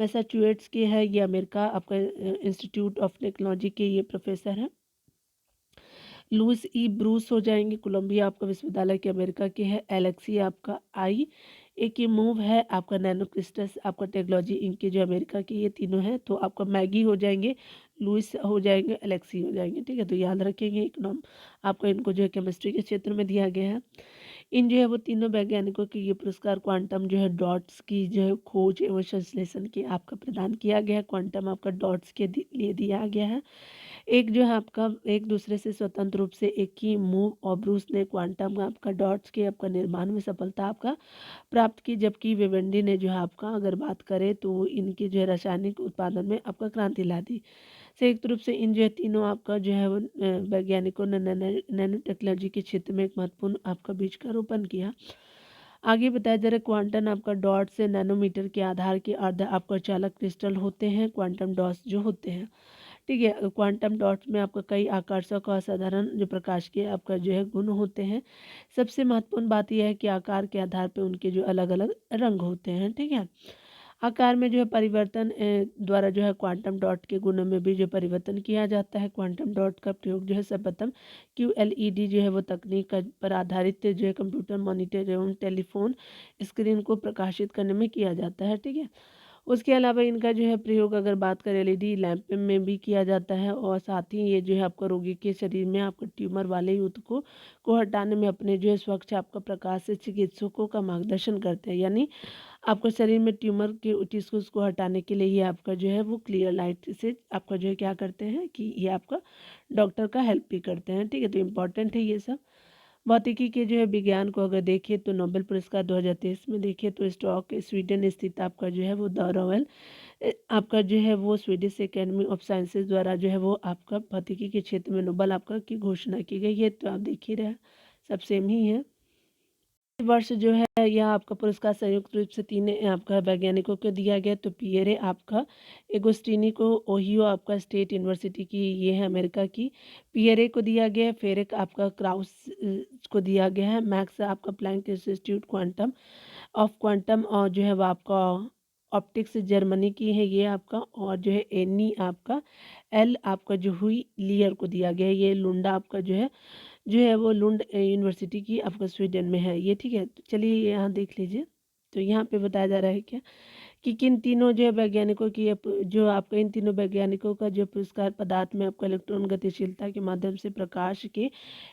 मैसाचुसेट्स के है ये, अमेरिका आपका इंस्टीट्यूट ऑफ टेक्नोलॉजी के ये प्रोफेसर हैं। लुइस ई ब्रूस हो जाएंगे, कोलंबिया आपका विश्वविद्यालय के अमेरिका के है। एलेक्सी आपका आई एक ये मूव है आपका नैनो क्रिस्टस आपका टेक्नोलॉजी इनके जो अमेरिका के, ये तीनों हैं। तो आपका मैगी हो जाएंगे, लुइस हो जाएंगे, एलेक्सी हो जाएंगे, ठीक है। तो याद रखेंगे इकोनॉम आपको इनको जो है केमिस्ट्री के क्षेत्र में दिया गया है। इन जो है वो तीनों वैज्ञानिकों के ये पुरस्कार क्वांटम जो है डॉट्स की जो है खोज एवं संश्लेषण के आपका प्रदान किया गया है। क्वांटम आपका डॉट्स के लिए दिया गया है। एक जो है आपका एक दूसरे से स्वतंत्र रूप से एक ही मूव और ब्रूस ने क्वांटम आपका डॉट्स के आपका निर्माण में सफलता आपका प्राप्त की, जबकि विवेंडी ने जो है आपका अगर बात करें तो इनके जो है रासायनिक उत्पादन में आपका क्रांति ला दी। संयुक्त रूप से इन जो है तीनों आपका जो है वो वैज्ञानिकों ने नैनो टेक्नोलॉजी के क्षेत्र में एक महत्वपूर्ण आपका बीज का रोपण किया। आगे बताया जा रहा है क्वांटम आपका डॉट से नैनोमीटर के आधार के अर्ध आपका चालक क्रिस्टल होते हैं, क्वांटम डॉट्स जो होते हैं। ठीक है, क्वांटम डॉट्स में आपका कई आकर्षक और असाधारण जो प्रकाश के आपका जो है गुण होते हैं। सबसे महत्वपूर्ण बात यह है कि आकार के आधार पे उनके जो अलग अलग रंग होते हैं। ठीक है, आकार में जो है परिवर्तन द्वारा जो है क्वांटम डॉट के गुणों में भी जो परिवर्तन किया जाता है। क्वांटम डॉट का प्रयोग जो है सर्वप्रथम QLED जो है वो तकनीक पर आधारित जो है कंप्यूटर मॉनिटर एवं टेलीफोन स्क्रीन को प्रकाशित करने में किया जाता है। ठीक है, उसके अलावा इनका जो है प्रयोग अगर बात करें LED लैंप में भी किया जाता है, और साथ ही ये जो है आपका रोगी के शरीर में आपको ट्यूमर वाले ऊतकों को हटाने में अपने जो है स्वच्छ आपका प्रकाश से चिकित्सकों का मार्गदर्शन करते हैं। यानी आपको शरीर में ट्यूमर के टिश्यूज़ को हटाने के लिए ये आपका जो है वो क्लियर लाइट से आपका जो है क्या करते हैं कि ये आपका डॉक्टर का हेल्प भी करते हैं। ठीक है, तो इम्पॉर्टेंट है ये सब। भौतिकी के जो है विज्ञान को अगर देखिए तो नोबेल पुरस्कार 2023 में देखिए तो स्टॉक स्वीडन स्थित आपका जो है वो द रॉयल आपका जो है वो स्वीडिश एकेडमी ऑफ साइंसेज द्वारा जो है वो आपका भौतिकी के क्षेत्र में नोबेल आपका की घोषणा की गई है। तो आप देख ही रहे सब सेम ही है। वर्ष जो है यह आपका पुरस्कार संयुक्त रूप से 3 आपका वैज्ञानिकों को दिया गया। तो पियरे आपका एगोस्टिनी को ओहियो आपका स्टेट यूनिवर्सिटी की ये है अमेरिका की, पियरे को दिया गया है, फेरिक आपका क्राउस को दिया गया है, मैक्स आपका प्लैंक इंस्टीट्यूट क्वांटम और जो है वो आपका ऑप्टिक्स जर्मनी की है ये आपका, और जो है एनी आपका एल आपका जो हुई लियर को दिया गया है, ये लुंडा आपका जो है वो लुंड यूनिवर्सिटी की आपका स्वीडन में है ये। ठीक है, तो चलिए यहाँ देख लीजिए। तो यहाँ पे बताया जा रहा है क्या कि किन तीनों जो है वैज्ञानिकों की जो आपका इन तीनों वैज्ञानिकों का जो पुरस्कार पदार्थ में आपका इलेक्ट्रॉन गतिशीलता के माध्यम से प्रकाश के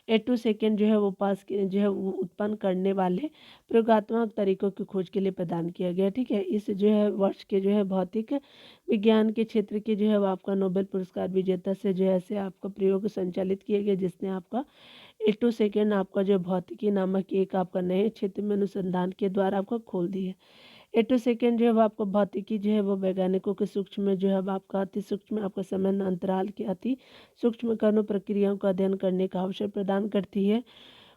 8 सेकेंड जो है वो पास जो है वो उत्पन्न करने वाले प्रयोगात्मक तरीकों की खोज के लिए प्रदान किया गया। ठीक है, इस जो है वर्ष के जो है भौतिक विज्ञान के क्षेत्र के जो है वो आपका नोबेल पुरस्कार विजेता से जो है ऐसे आपका प्रयोग संचालित किया गया जिसने आपका 8 सेकेंड आपका जो भौतिकी नामक एक आपका नए क्षेत्र में अनुसंधान के द्वारा आपको खोल दी है। 8 सेकेंड जो है वो आपको भौतिकी जो है वो वैज्ञानिकों के सूक्ष्म में जो है वो आपका अति सूक्ष्म आपका समय अंतराल के अति सूक्ष्म कणों प्रक्रियाओं का अध्ययन करने का अवसर प्रदान करती है।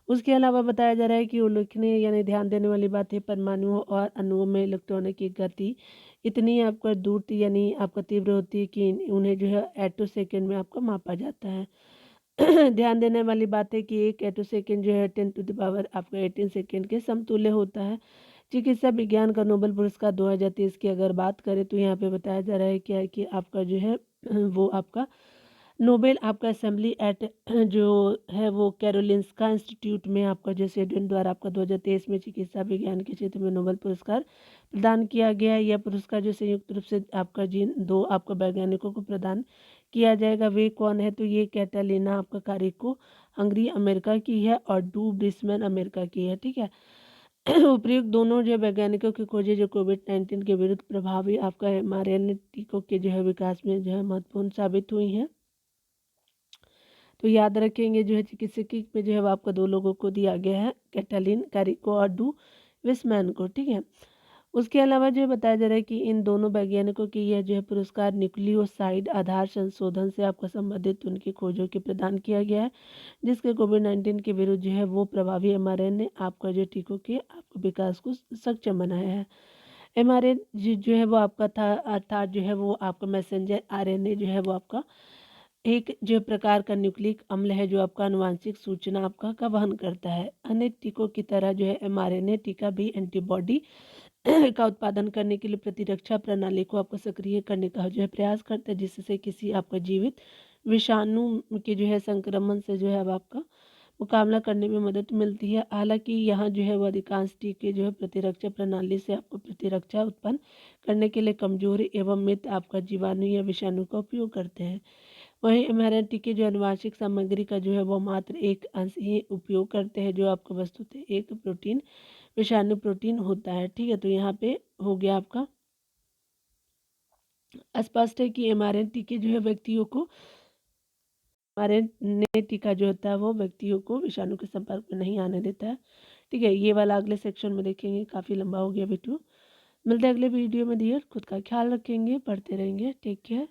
उसके अलावा बताया जा रहा है कि उल्लेखनीय यानी ध्यान देने वाली बात है परमाणुओं और अणुओं में इलेक्ट्रॉनों की गति इतनी आपका दूर यानी आपका तीव्र होती है कि उन्हें जो है 8 सेकेंड में आपको मापा जाता है। ध्यान देने वाली बात है कि एक 8 सेकेंड जो है 10 टू द पावर आपका 18 सेकेंड के समतुल्य होता है। चिकित्सा विज्ञान का नोबेल पुरस्कार 2023 की अगर बात करें तो यहाँ पे बताया जा रहा है क्या है कि आपका जो है वो आपका नोबेल आपका असेंबली एट जो है वो कैरोलिंस्का इंस्टीट्यूट में आपका जो स्वीडन द्वारा आपका 2023 में चिकित्सा विज्ञान के क्षेत्र में नोबेल पुरस्कार प्रदान किया गया है। यह पुरस्कार जो संयुक्त रूप से आपका जिन 2 आपका वैज्ञानिकों को प्रदान किया जाएगा वे कौन है तो ये कैटालिना आपका कारिको हंगरी अमेरिका की है और डू ब्रिसमैन अमेरिका की है। ठीक है, उपयुक्त दोनों जो वैज्ञानिकों की खोजें जो कोविड-19 के विरुद्ध प्रभावी आपका mRNA टीकों के जो है विकास में जो है महत्वपूर्ण साबित हुई हैं। तो याद रखेंगे जो है चिकित्सकी में जो है वो आपको 2 लोगों को दिया गया है, कैटालिन कारिको और डू विसमैन को। ठीक है, उसके अलावा जो बताया जा रहा है कि इन दोनों वैज्ञानिकों की यह जो है पुरस्कार न्यूक्लियोसाइड आधार संशोधन से आपको संबंधित उनकी खोजों के प्रदान किया गया है जिसके कोविड-19 के विरुद्ध जो है वो प्रभावी mRNA आपका जो टीकों के आपको विकास को सक्षम बनाया है। mRNA जो है वो आपका था अर्थात जो है वो आपका मैसेंजर RNA जो है वो आपका एक जो प्रकार का न्यूक्लिक अम्ल है जो आपका आनुवांशिक सूचना आपका का वहन करता है। अन्य टीकों की तरह जो है mRNA टीका भी एंटीबॉडी का उत्पादन करने के लिए प्रतिरक्षा प्रणाली को आपको सक्रिय करने का जो है प्रयास करता है जिससे किसी आपका जीवित विषाणु के जो है संक्रमण से जो है अब आपका मुकाबला करने में मदद मिलती है। हालांकि यहाँ जो है वो अधिकांश टीके जो है प्रतिरक्षा प्रणाली से आपको प्रतिरक्षा उत्पन्न करने के लिए कमजोर एवं मृत आपका जीवाणु या विषाणु का उपयोग करते हैं। वहीं mRNA टीके जो आनुवांशिक सामग्री का जो है वो मात्र एक अंश ही उपयोग करते हैं जो आपको वस्तुतः एक प्रोटीन विषाणु प्रोटीन होता है। ठीक है, तो यहाँ पे हो गया आपका स्पष्ट है कि mRNA टीके जो है व्यक्तियों को mRNA टीका जो होता है वो व्यक्तियों को विषाणु के संपर्क में नहीं आने देता है। ठीक है, ये वाला अगले सेक्शन में देखेंगे, काफ़ी लंबा हो गया वीडियो। मिलते हैं अगले वीडियो में। डियर खुद का ख्याल रखेंगे, पढ़ते रहेंगे। Take care.